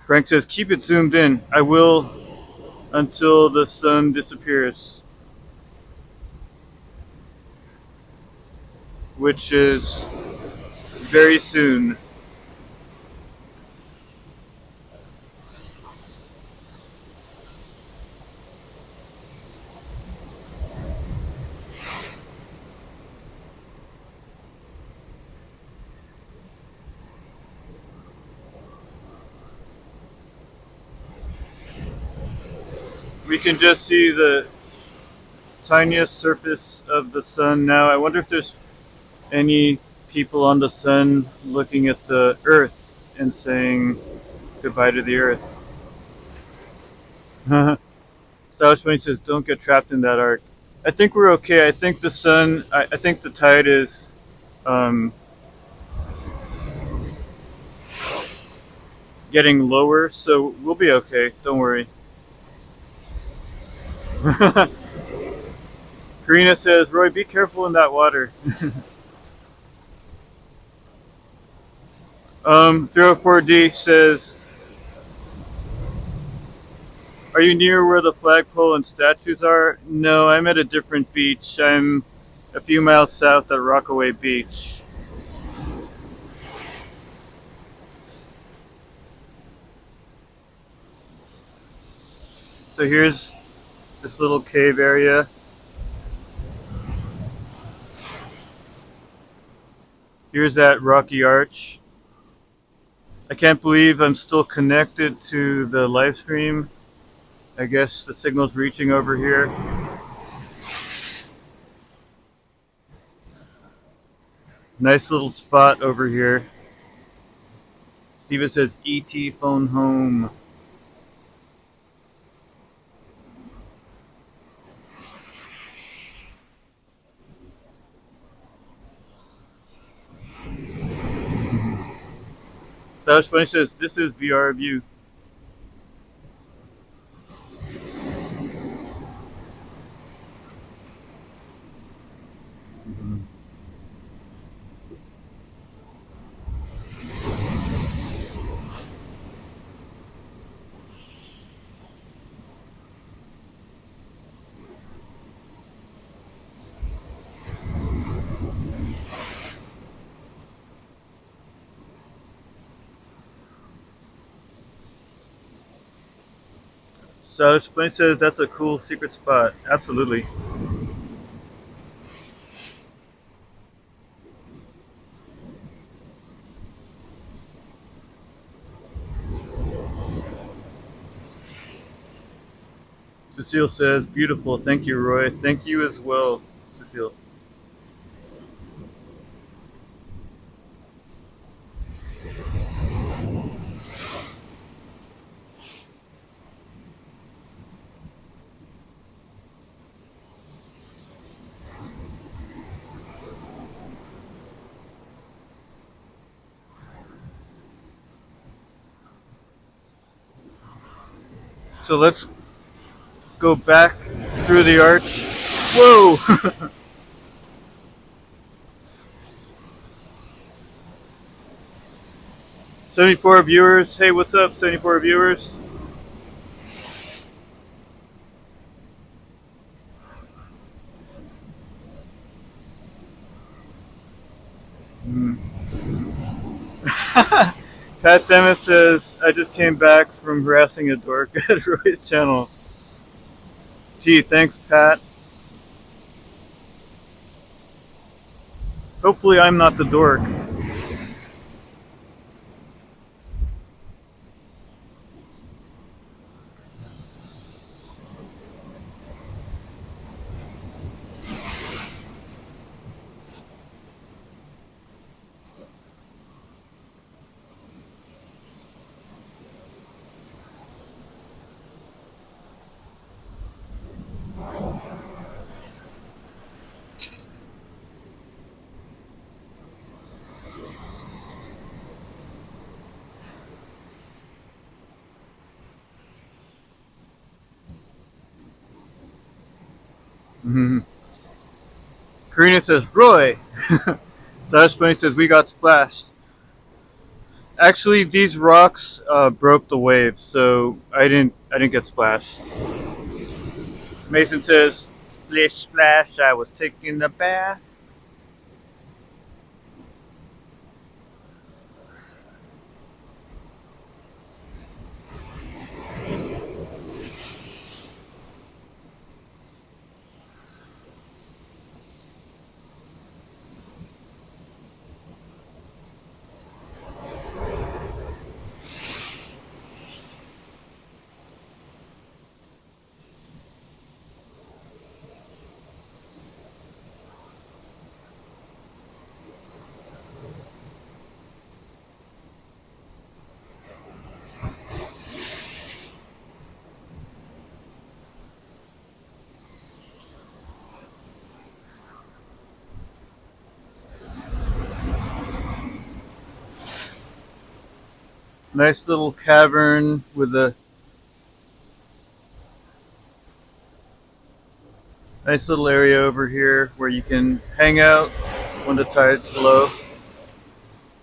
Frank says, keep it zoomed in. I will until the sun disappears. Which is very soon. We can just see the tiniest surface of the sun now. I wonder if there's any people on the sun looking at the Earth and saying goodbye to the Earth. Stylish Wayne says, don't get trapped in that arc. I think we're okay. I think the sun, I think the tide is getting lower, so we'll be okay. Don't worry. Karina says, Roy, be careful in that water. 304D says, are you near where the flagpole and statues are? No, I'm at a different beach. I'm a few miles south at Rockaway Beach. So here's this little cave area. Here's that rocky arch. I can't believe I'm still connected to the live stream. I guess the signal's reaching over here. Nice little spot over here. Steven says, ET phone home. Josh Bunny says, this is VR view. Josh Bunny says, that's a cool secret spot. Absolutely. Cecile says, beautiful. Thank you, Roy. Thank you as well, Cecile. So let's go back through the arch. Whoa! 74 viewers. Hey, what's up, 74 viewers? Pat Demis says, I just came back from harassing a dork at Roy's channel. Gee, thanks, Pat. Hopefully I'm not the dork. Mm-hmm. Karina says, Roy! Josh Bunny says, we got splashed. Actually, these rocks broke the waves, so I didn't get splashed. Mason says, splish splash, I was taking a bath. Nice little cavern with a nice little area over here where you can hang out when the tide's low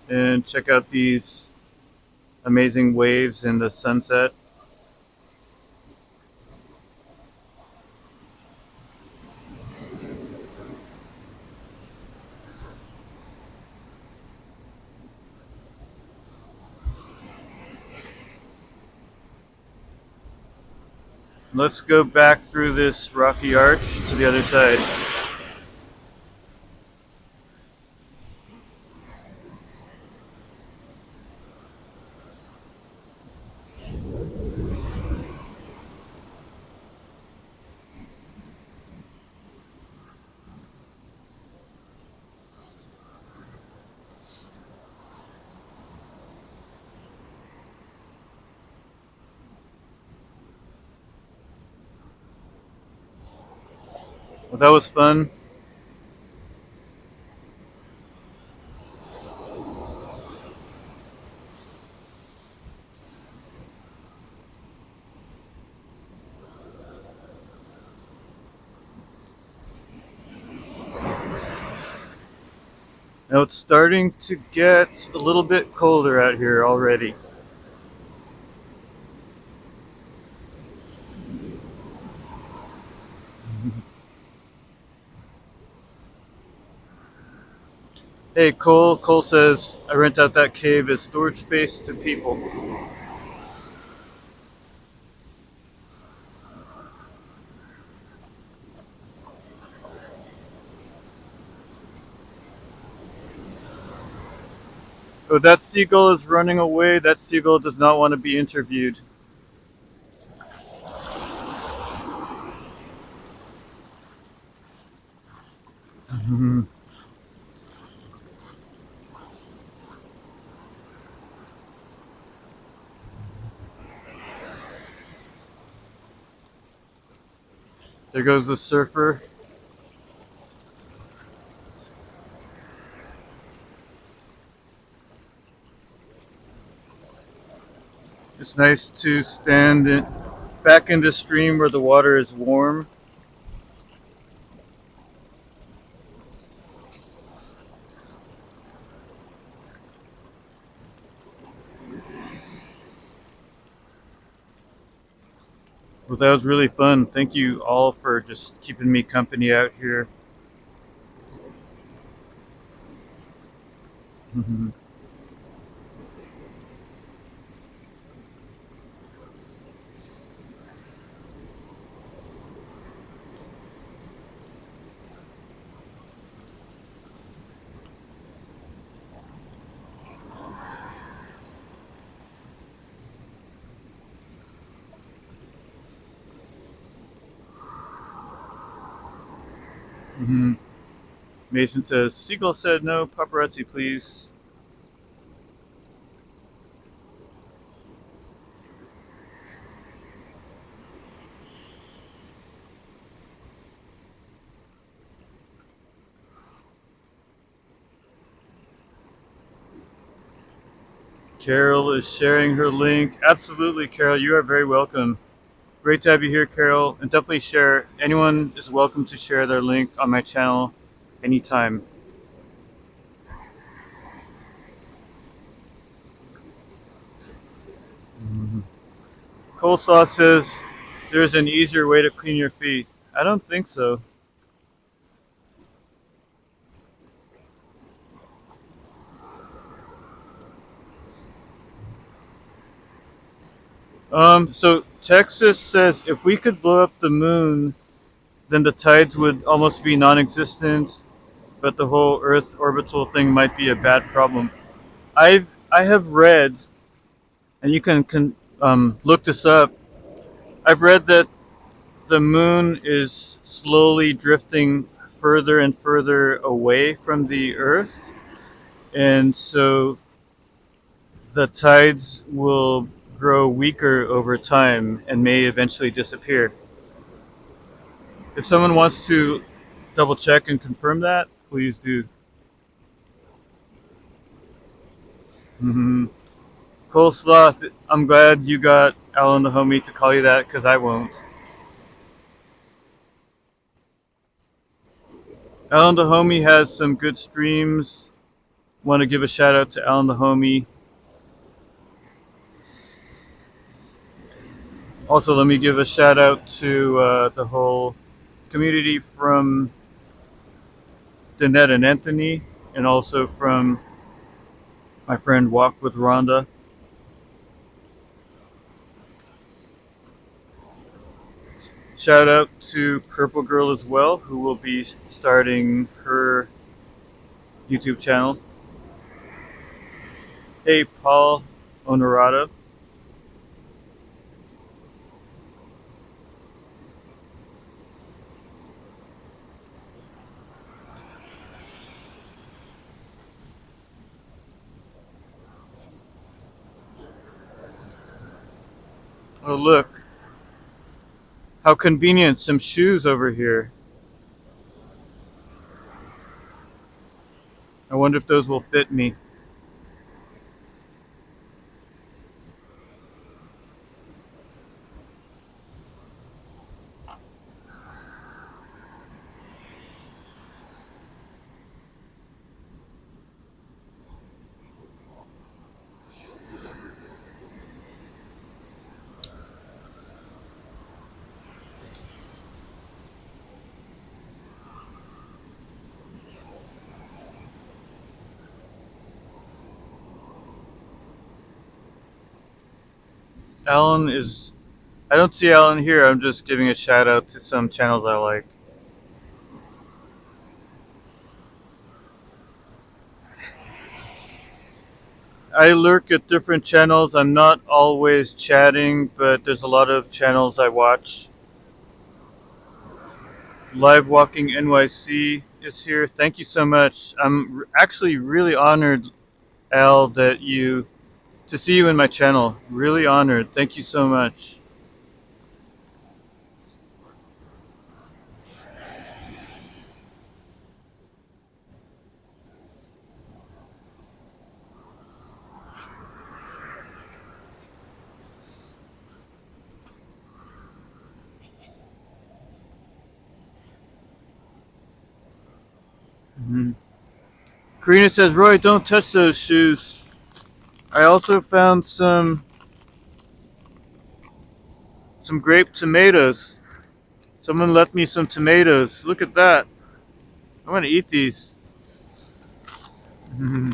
and check out these amazing waves in the sunset. Let's go back through this rocky arch to the other side. Well, that was fun. Now it's starting to get a little bit colder out here already. Hey, Cole. Cole says, I rent out that cave as storage space to people. Oh, that seagull is running away. That seagull does not want to be interviewed. There goes the surfer. It's nice to stand back in the stream where the water is warm. Well, that was really fun. Thank you all for just keeping me company out here. Mason says, Seagull said no, paparazzi please. Carol is sharing her link. Absolutely, Carol, you are very welcome. Great to have you here, Carol, and definitely share. Anyone is welcome to share their link on my channel anytime. Coleslaw says there's an easier way to clean your feet. I don't think so. So Texas says if we could blow up the moon, then the tides would almost be non-existent, but the whole Earth orbital thing might be a bad problem. I have read, and you can look this up. I've read that the moon is slowly drifting further and further away from the Earth, and so the tides will grow weaker over time and may eventually disappear. If someone wants to double check and confirm that, please do. Coleslaw, I'm glad you got Alan the homie to call you that, because I won't. Alan the homie has some good streams. Want to give a shout out to Alan the homie. Also, let me give a shout out to the whole community from Danette and Anthony, and also from my friend Walk with Rhonda. Shout out to Purple Girl as well, who will be starting her YouTube channel. Hey, Paul Honorado. Oh, look. How convenient, some shoes over here. I wonder if those will fit me. Alan is... I don't see Alan here, I'm just giving a shout out to some channels I like. I lurk at different channels. I'm not always chatting, but there's a lot of channels I watch. Live Walking NYC is here. Thank you so much. I'm actually really honored, Al, to see you in my channel. Really honored. Thank you so much. Mm-hmm. Karina says, Roy, don't touch those shoes. I also found some grape tomatoes. Someone left me some tomatoes. Look at that. I want to eat these. Hmm.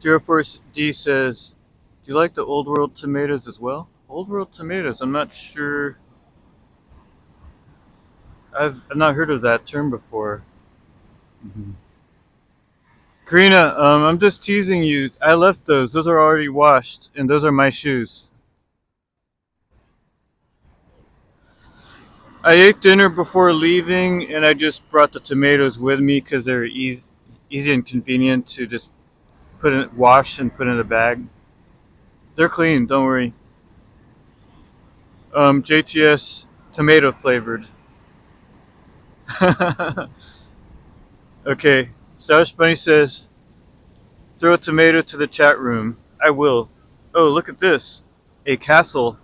Zero Force D says, do you like the Old World tomatoes as well? Old World tomatoes, I'm not sure. I've not heard of that term before. Mm-hmm. Karina, I'm just teasing you. I left those. Those are already washed, and those are my shoes. I ate dinner before leaving, and I just brought the tomatoes with me because they're easy. easy and convenient to just wash and put in a bag. They're clean, don't worry. JTS tomato flavored. Okay, Stylish Bunny says, throw a tomato to the chat room. I will. Oh, look at this. A castle.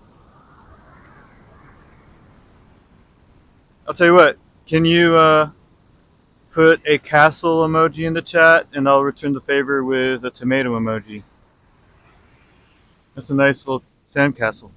I'll tell you what. Can you put a castle emoji in the chat, and I'll return the favor with a tomato emoji. That's a nice little sandcastle.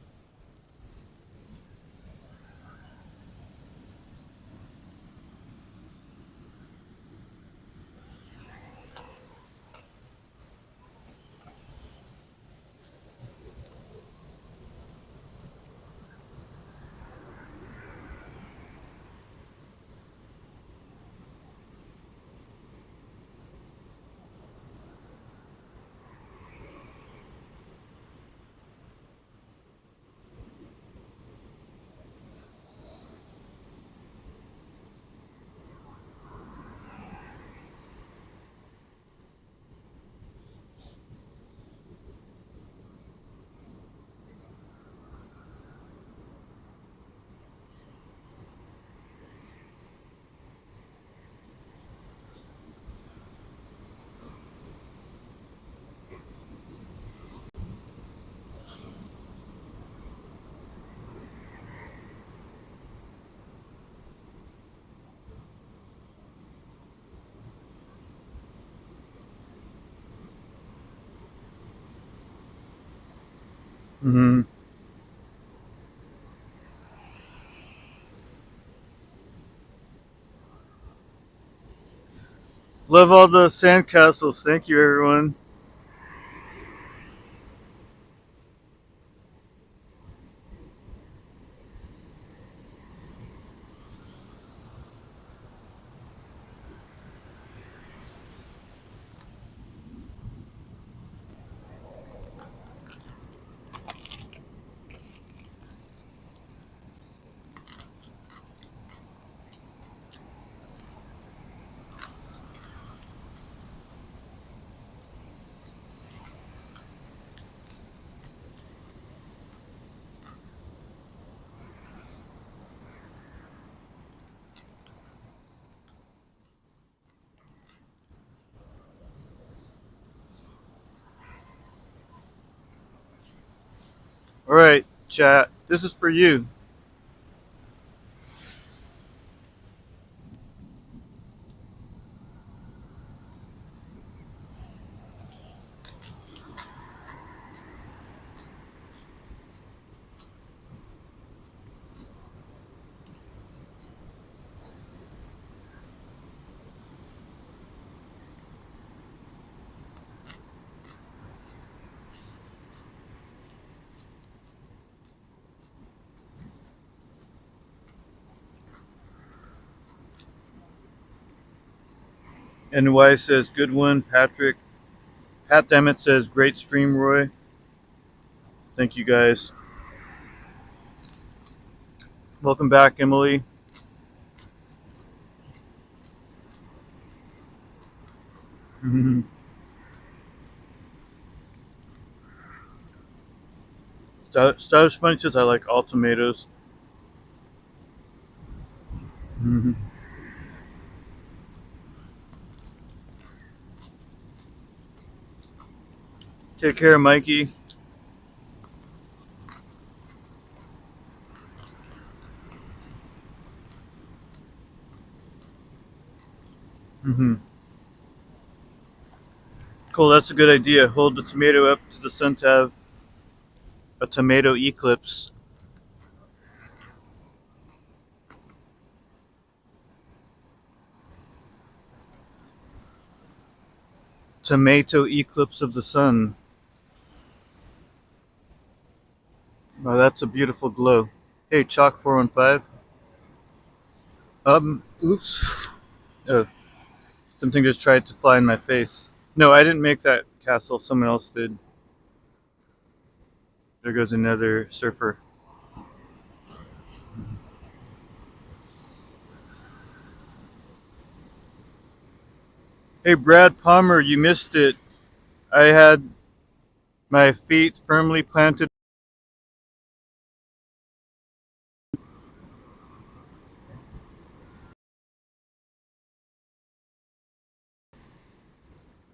Mm-hmm. Love all the sandcastles. Thank you, everyone. All right, chat. This is for you. NY says, good one, Patrick. Pat Dammit says, great stream, Roy. Thank you, guys. Welcome back, Emily. Mm-hmm. Stylish Bunny says, I like all tomatoes. Mm-hmm. Take care, Mikey. Mm-hmm. Cool, that's a good idea. Hold the tomato up to the sun to have a tomato eclipse. Tomato eclipse of the sun. Oh, that's a beautiful glow. Hey, Chalk 415. Oops. Oh, something just tried to fly in my face. No, I didn't make that castle. Someone else did. There goes another surfer. Hey, Brad Palmer, you missed it. I had my feet firmly planted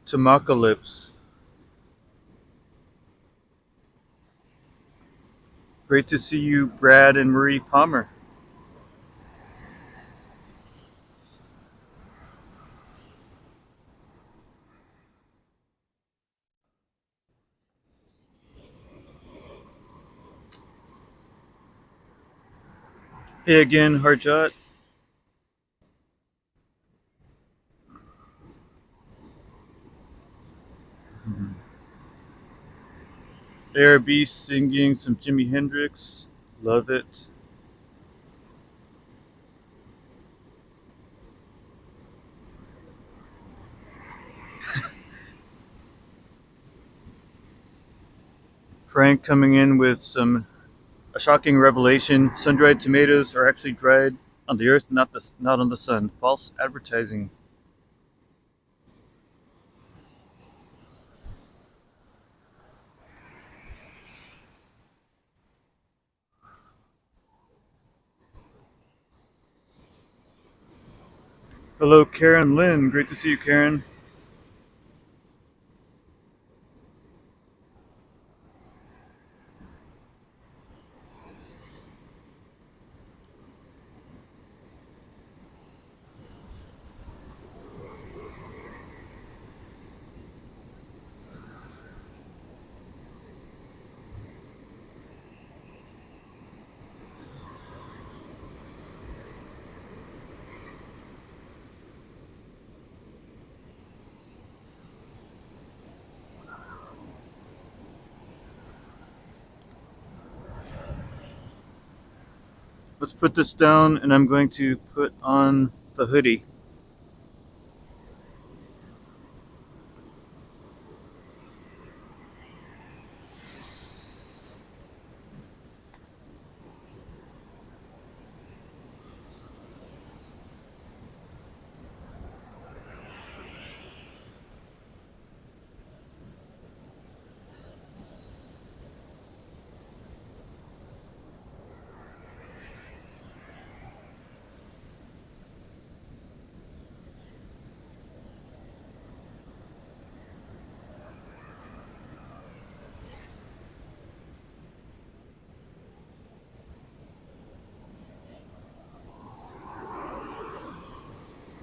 to Mocalypse. Great to see you, Brad and Marie Palmer. Hey again, Harjot. ARB singing some Jimi Hendrix. Love it. Frank coming in with a shocking revelation. Sun-dried tomatoes are actually dried on the earth, not on the sun. False advertising. Hello, Karen Lynn. Great to see you, Karen. Let's put this down, and I'm going to put on the hoodie.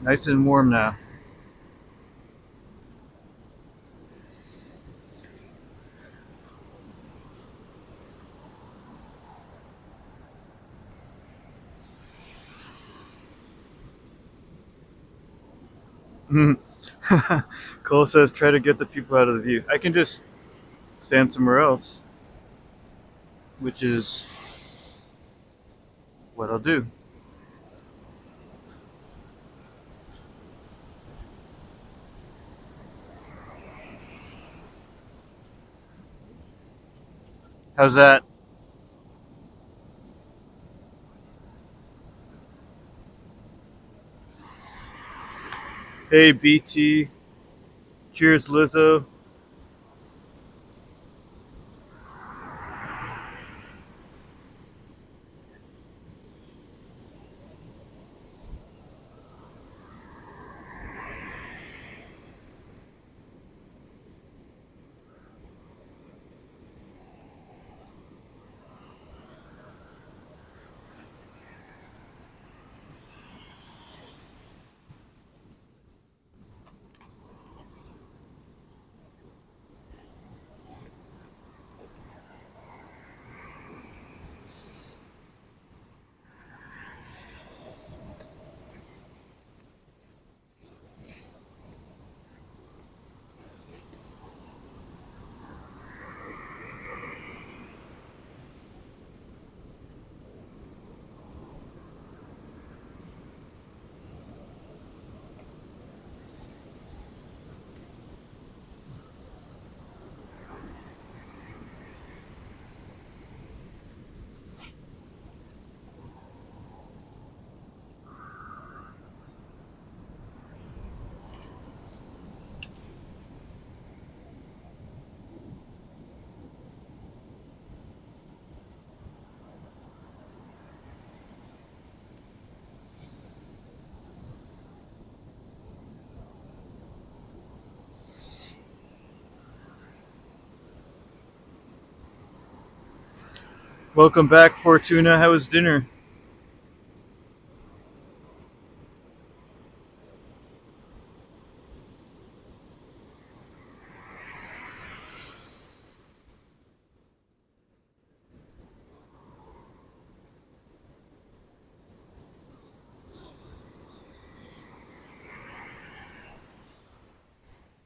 Nice and warm now. Cole says, try to get the people out of the view. I can just stand somewhere else, which is what I'll do. How's that? Hey, BT. Cheers, Lizzo. Welcome back, Fortuna. How was dinner?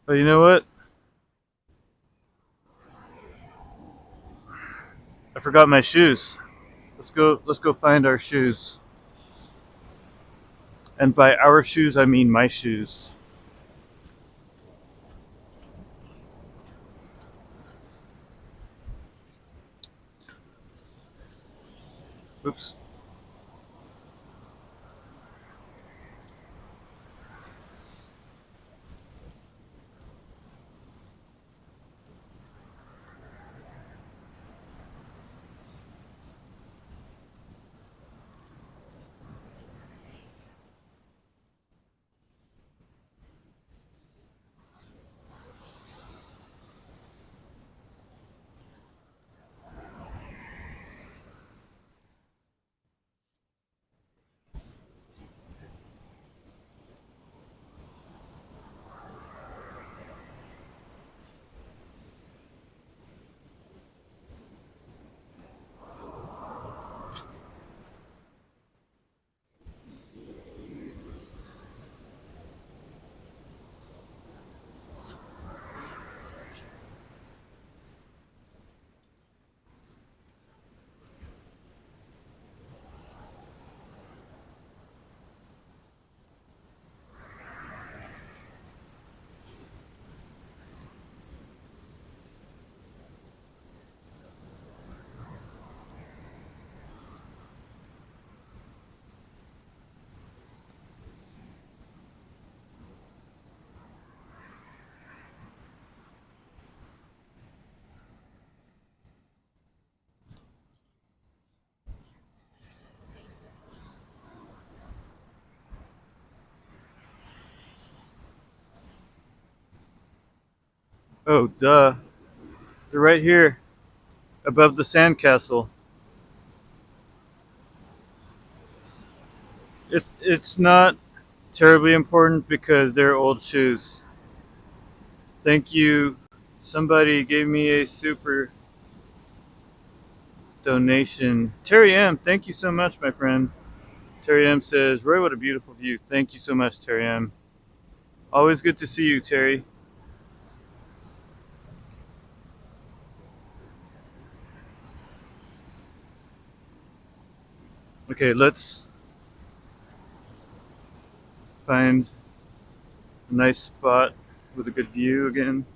Oh, you know what? I forgot my shoes. Let's go. Let's go find our shoes. And by our shoes, I mean my shoes. Oops. Oh, duh. They're right here, above the sandcastle. It's not terribly important because they're old shoes. Thank you. Somebody gave me a super donation. Terry M, thank you so much, my friend. Terry M says, Roy, what a beautiful view. Thank you so much, Terry M. Always good to see you, Terry. Okay, let's find a nice spot with a good view again.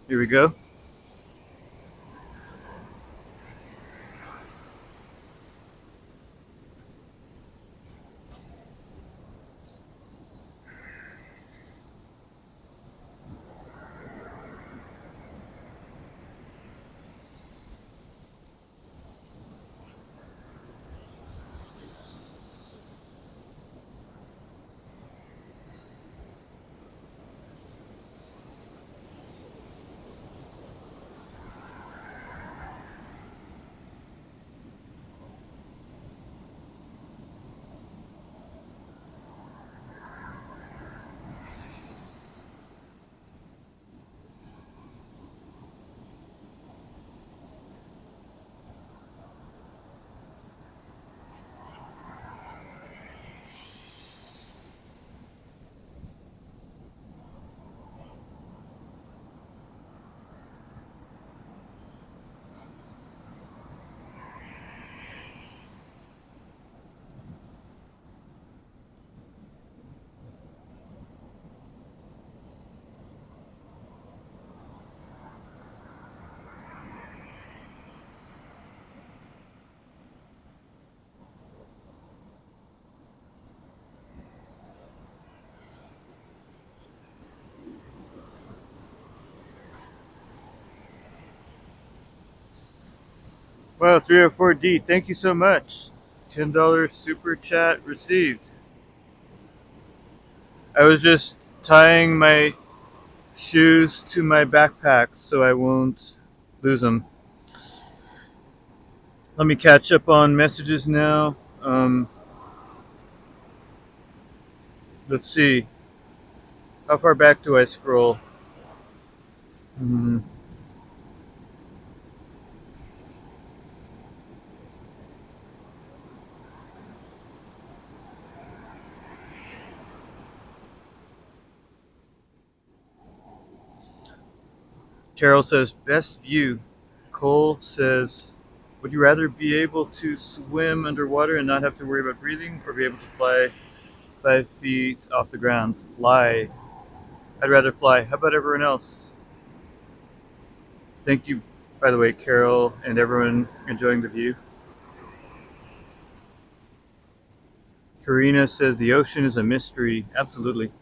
Here we go. Wow, 304D, thank you so much. $10 super chat received. I was just tying my shoes to my backpack so I won't lose them. Let me catch up on messages now. Let's see. How far back do I scroll? Hmm. Carol says, best view. Cole says, would you rather be able to swim underwater and not have to worry about breathing, or be able to fly 5 feet off the ground? Fly. I'd rather fly. How about everyone else? Thank you, by the way, Carol, and everyone enjoying the view. Karina says, the ocean is a mystery. Absolutely.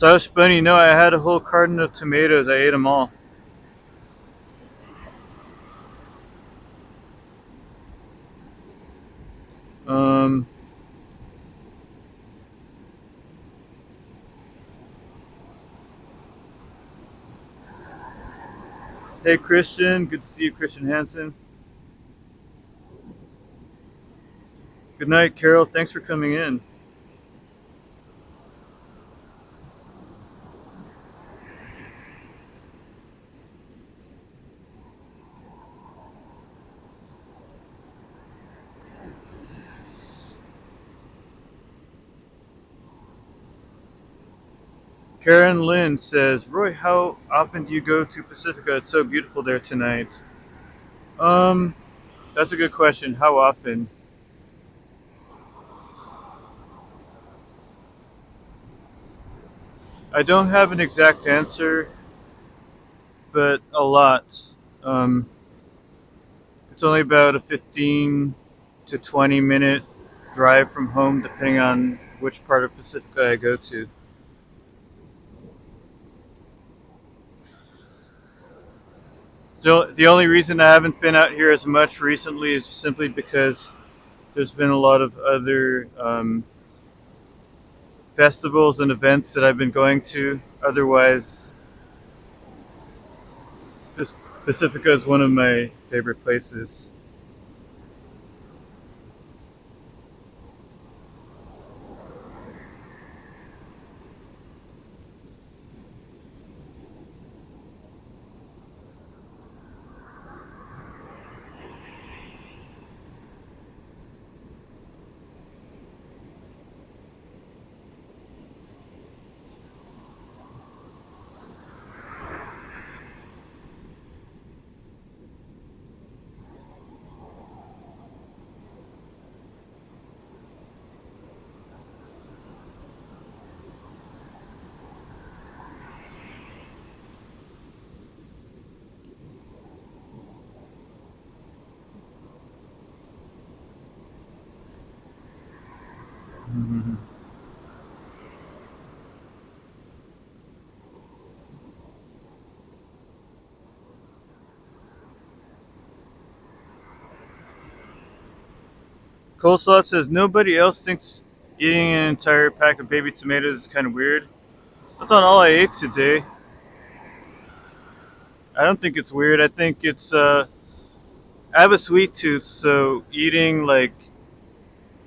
Stylish Bunny, no, I had a whole carton of tomatoes. I ate them all. Um, hey, Christian. Good to see you, Christian Hansen. Good night, Carol. Thanks for coming in. Karen Lynn says, Roy, how often do you go to Pacifica? It's so beautiful there tonight. Um, that's a good question. How often? I don't have an exact answer, but a lot. Um, it's only about a 15 to 20 minute drive from home, depending on which part of Pacifica I go to. The only reason I haven't been out here as much recently is simply because there's been a lot of other festivals and events that I've been going to. Otherwise, Pacifica is one of my favorite places. Mm-hmm. Coleslaw says nobody else thinks eating an entire pack of baby tomatoes is kind of weird. That's not all I ate today. I don't think it's weird. I think it's I have a sweet tooth, so eating like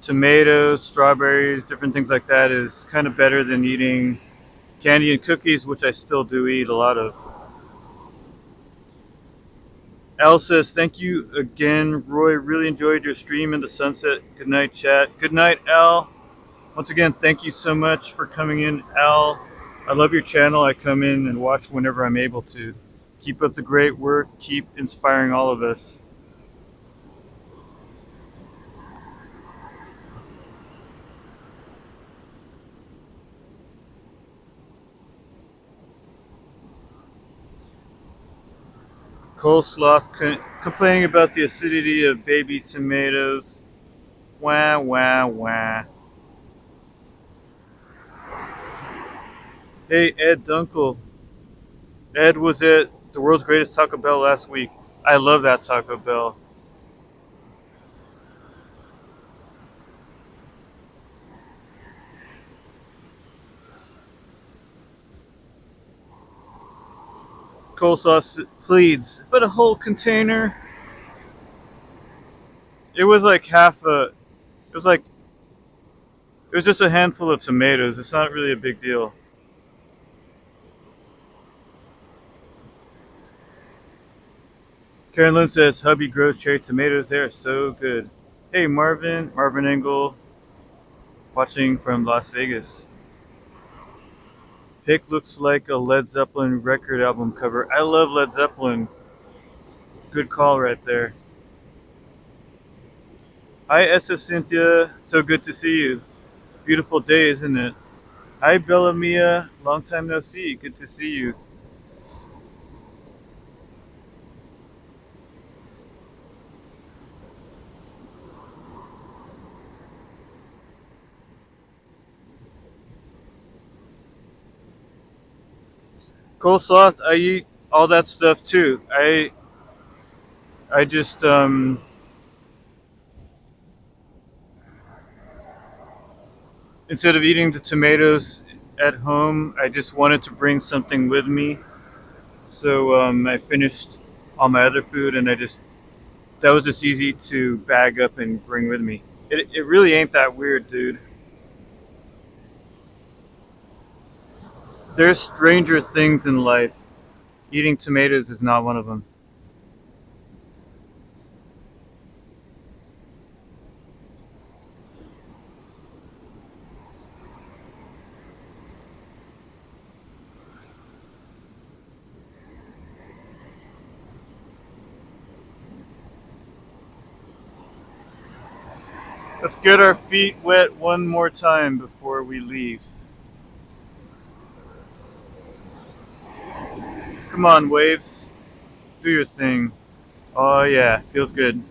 tomatoes, strawberries, different things like that is kind of better than eating candy and cookies, which I still do eat a lot of. Al says, thank you again, Roy. Really enjoyed your stream in the sunset. Good night, chat. Good night, Al. Once again, thank you so much for coming in, Al. I love your channel. I come in and watch whenever I'm able to. Keep up the great work. Keep inspiring all of us. Coleslaw complaining about the acidity of baby tomatoes. Wah, wah, wah. Hey, Ed Dunkel. Ed was at the world's greatest Taco Bell last week. I love that Taco Bell. Coleslaw, please. But a whole container. It was like half a. It was like it was just a handful of tomatoes. It's not really a big deal. Karen Lynn says hubby grows cherry tomatoes. They are so good. Hey Marvin Engel, watching from Las Vegas. Pic looks like a Led Zeppelin record album cover. I love Led Zeppelin. Good call right there. Hi SF Cynthia, so good to see you. Beautiful day, isn't it? Hi Bella Mia, long time no see. Good to see you. Coleslaw, I eat all that stuff too. I just instead of eating the tomatoes at home, I just wanted to bring something with me. So I finished all my other food, and that was just easy to bag up and bring with me. It really ain't that weird, dude. There's stranger things in life. Eating tomatoes is not one of them. Let's get our feet wet one more time before we leave. Come on, waves. Do your thing. Oh, yeah. Feels good.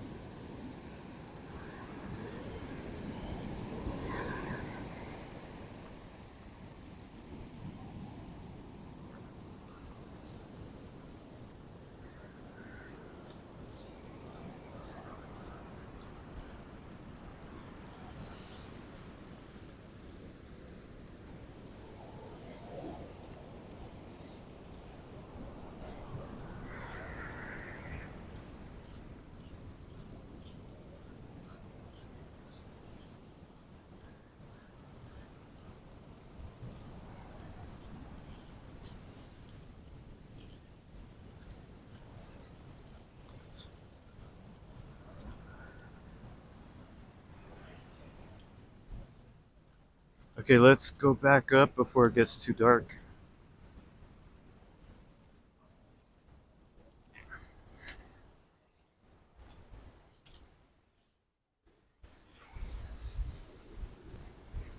Okay, let's go back up before it gets too dark.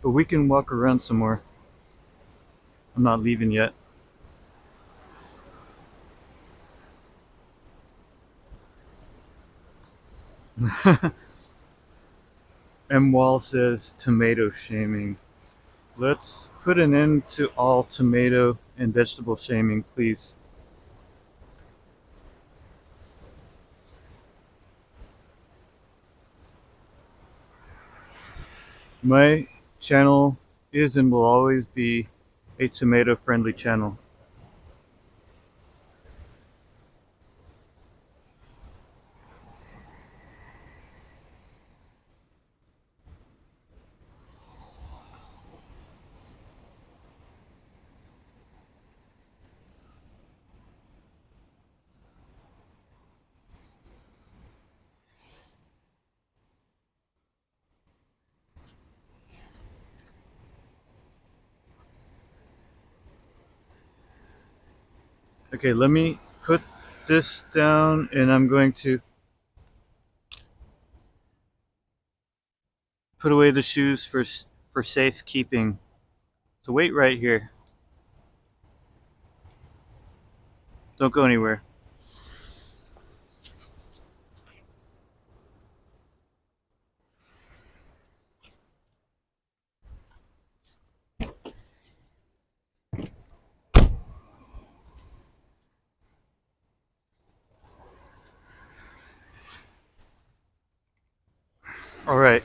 But we can walk around some more. I'm not leaving yet. M. Wall says tomato shaming. Let's put an end to all tomato and vegetable shaming, please. My channel is and will always be a tomato friendly channel. Okay, let me put this down and I'm going to put away the shoes for safekeeping. So wait right here. Don't go anywhere. All right.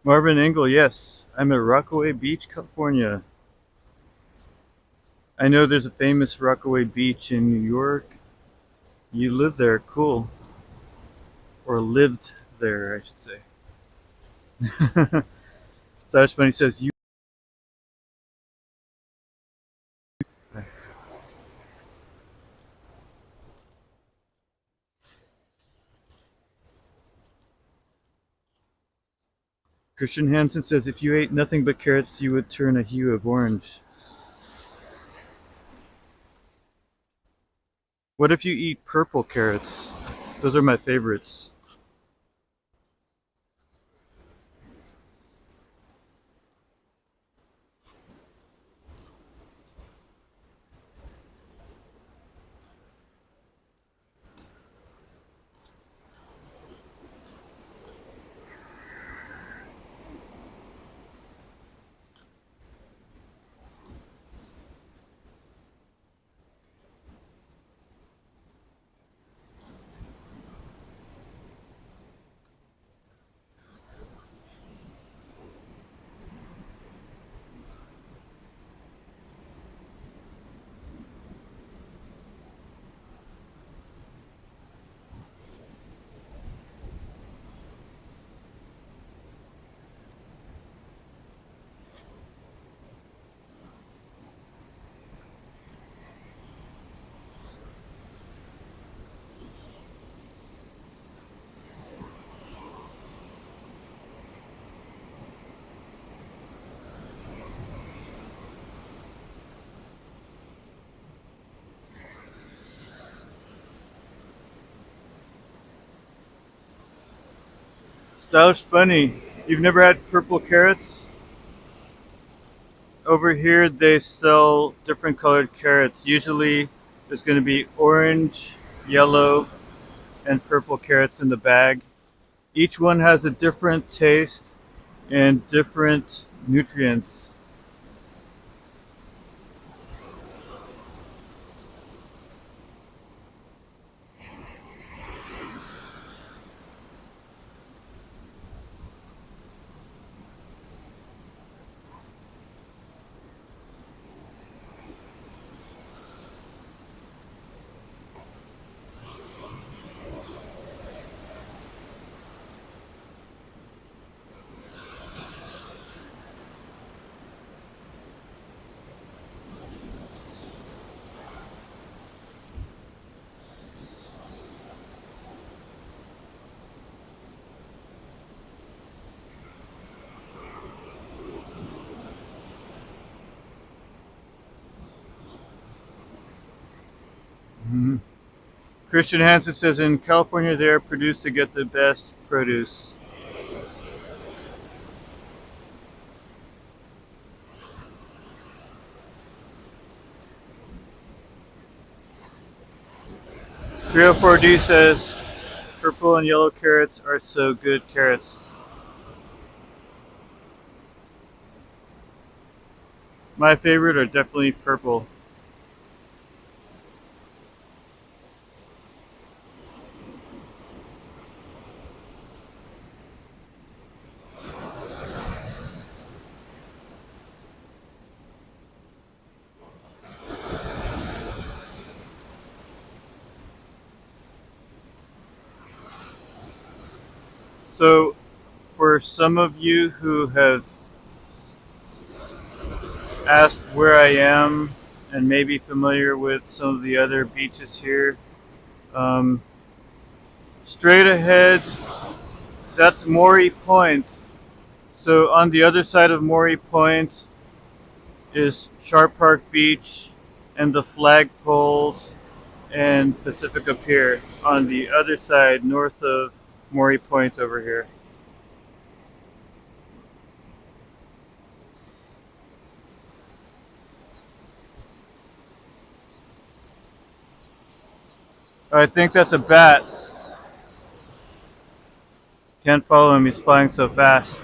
Marvin Engel, yes. I'm at Rockaway Beach, California. I know there's a famous Rockaway Beach in New York. You live there, cool. Or lived there, I should say. So that's funny. He says you. Christian Hansen says if you ate nothing but carrots, you would turn a hue of orange. What if you eat purple carrots? Those are my favorites. Stylish Bunny, you've never had purple carrots? Over here, they sell different colored carrots. Usually, there's going to be orange, yellow, and purple carrots in the bag. Each one has a different taste and different nutrients. Mhm. Christian Hansen says in California they are produced to get the best produce. .304D says purple and yellow carrots are so good carrots. My favorite are definitely purple. So for some of you who have asked where I am and maybe familiar with some of the other beaches here, um, straight ahead, that's Maury Point. So on the other side of Maury Point is Sharp Park Beach and the flagpoles and Pacifica Pier on the other side, north of Maury Point over here. I think that's a bat. Can't follow him, he's flying so fast.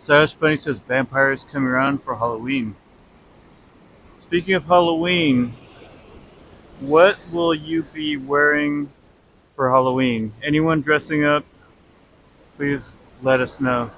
Cyrus Bunny says vampires coming around for Halloween. Speaking of Halloween, what will you be wearing for Halloween? Anyone dressing up? Please let us know.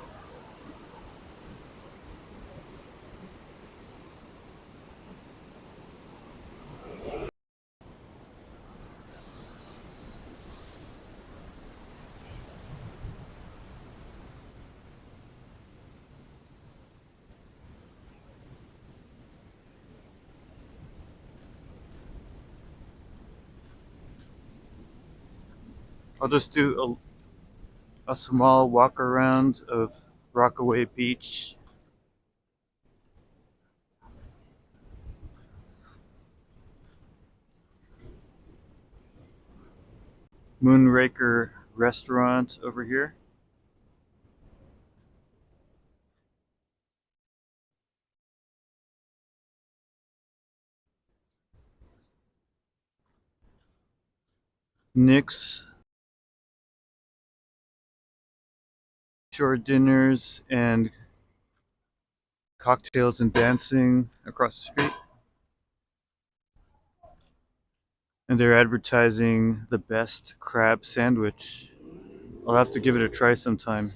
I'll just do a small walk around of Rockaway Beach. Moonraker restaurant over here. Nick's shore dinners and cocktails and dancing across the street. And they're advertising the best crab sandwich. I'll have to give it a try sometime.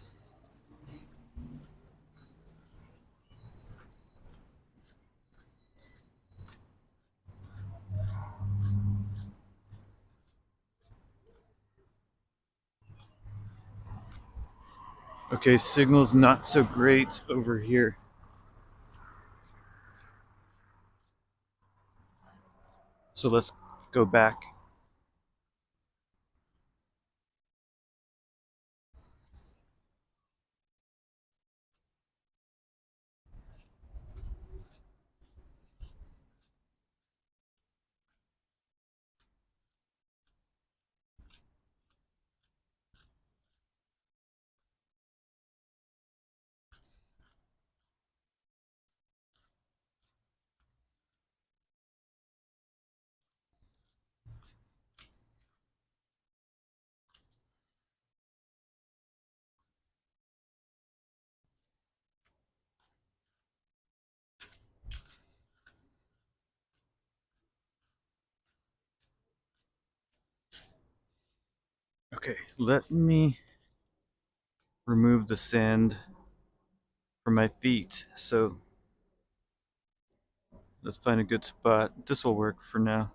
Okay, signal's not so great over here. So let's go back. Okay, let me remove the sand from my feet. So let's find a good spot. This will work for now.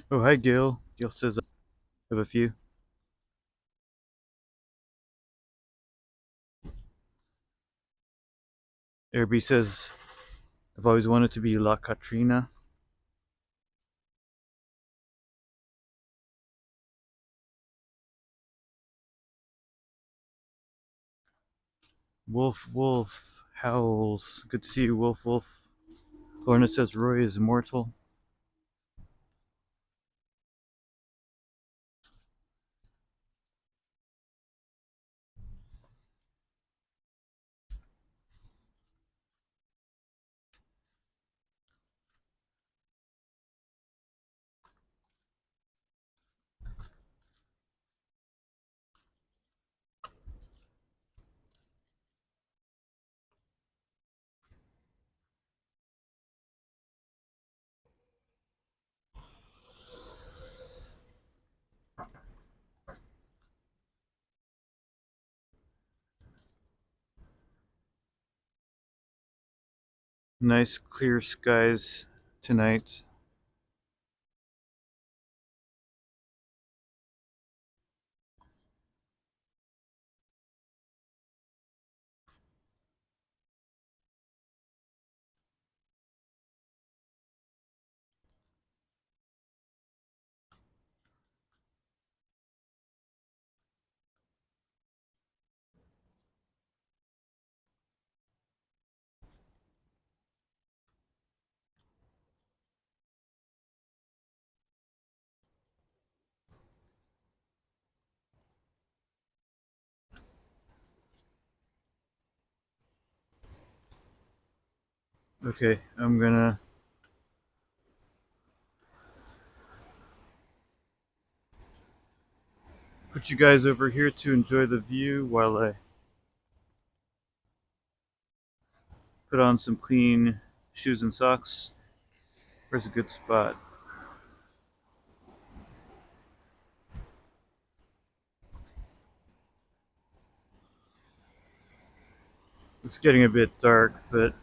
Oh, hi, Gil. Gil says I have a few. Airbnb says I've always wanted to be La Katrina. Wolf Wolf howls. Good to see you, Wolf Wolf. Lorna says Roy is immortal. Nice clear skies tonight. Okay, I'm gonna put you guys over here to enjoy the view while I put on some clean shoes and socks. Where's a good spot? It's getting a bit dark, but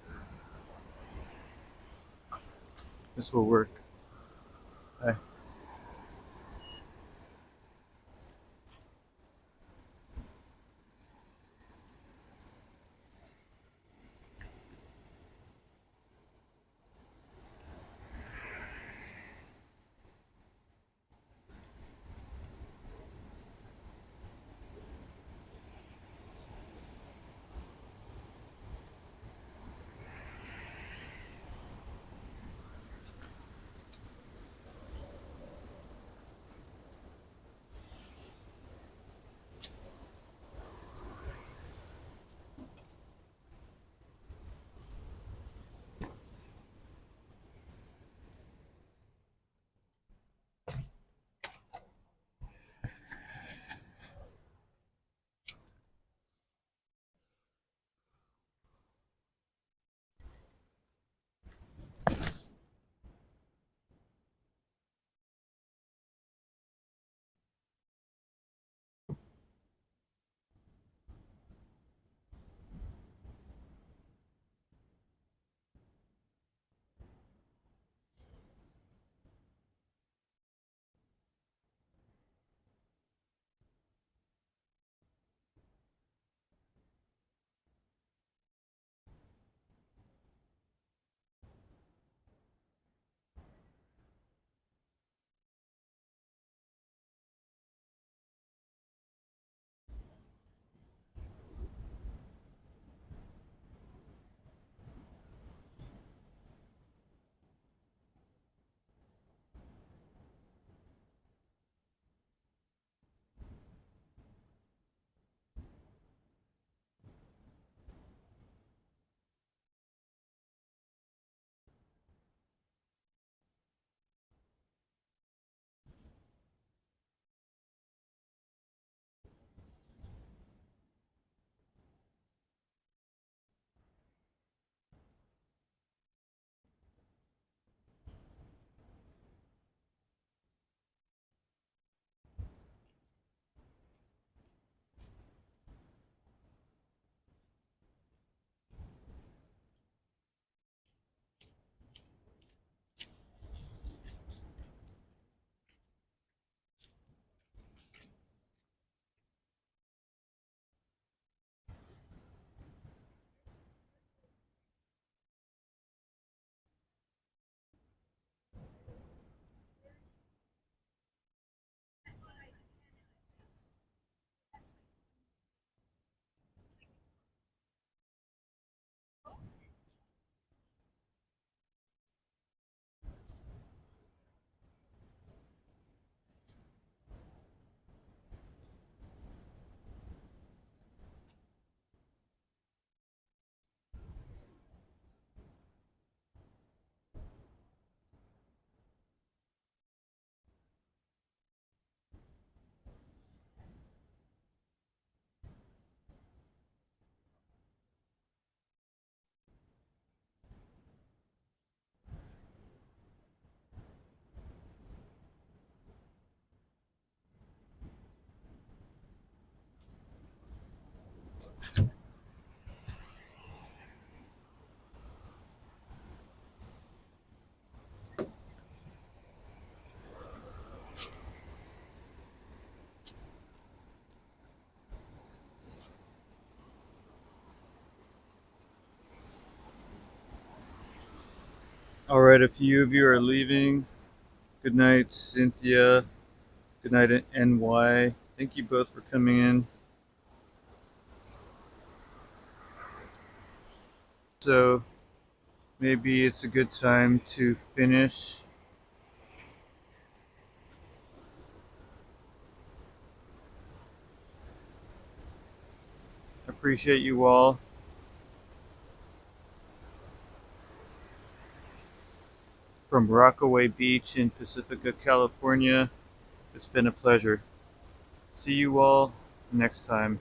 this will work. Hi. All right, a few of you are leaving. Good night, Cynthia. Good night, NY. Thank you both for coming in. So maybe it's a good time to finish. Appreciate you all. From Rockaway Beach in Pacifica, California, it's been a pleasure. See you all next time.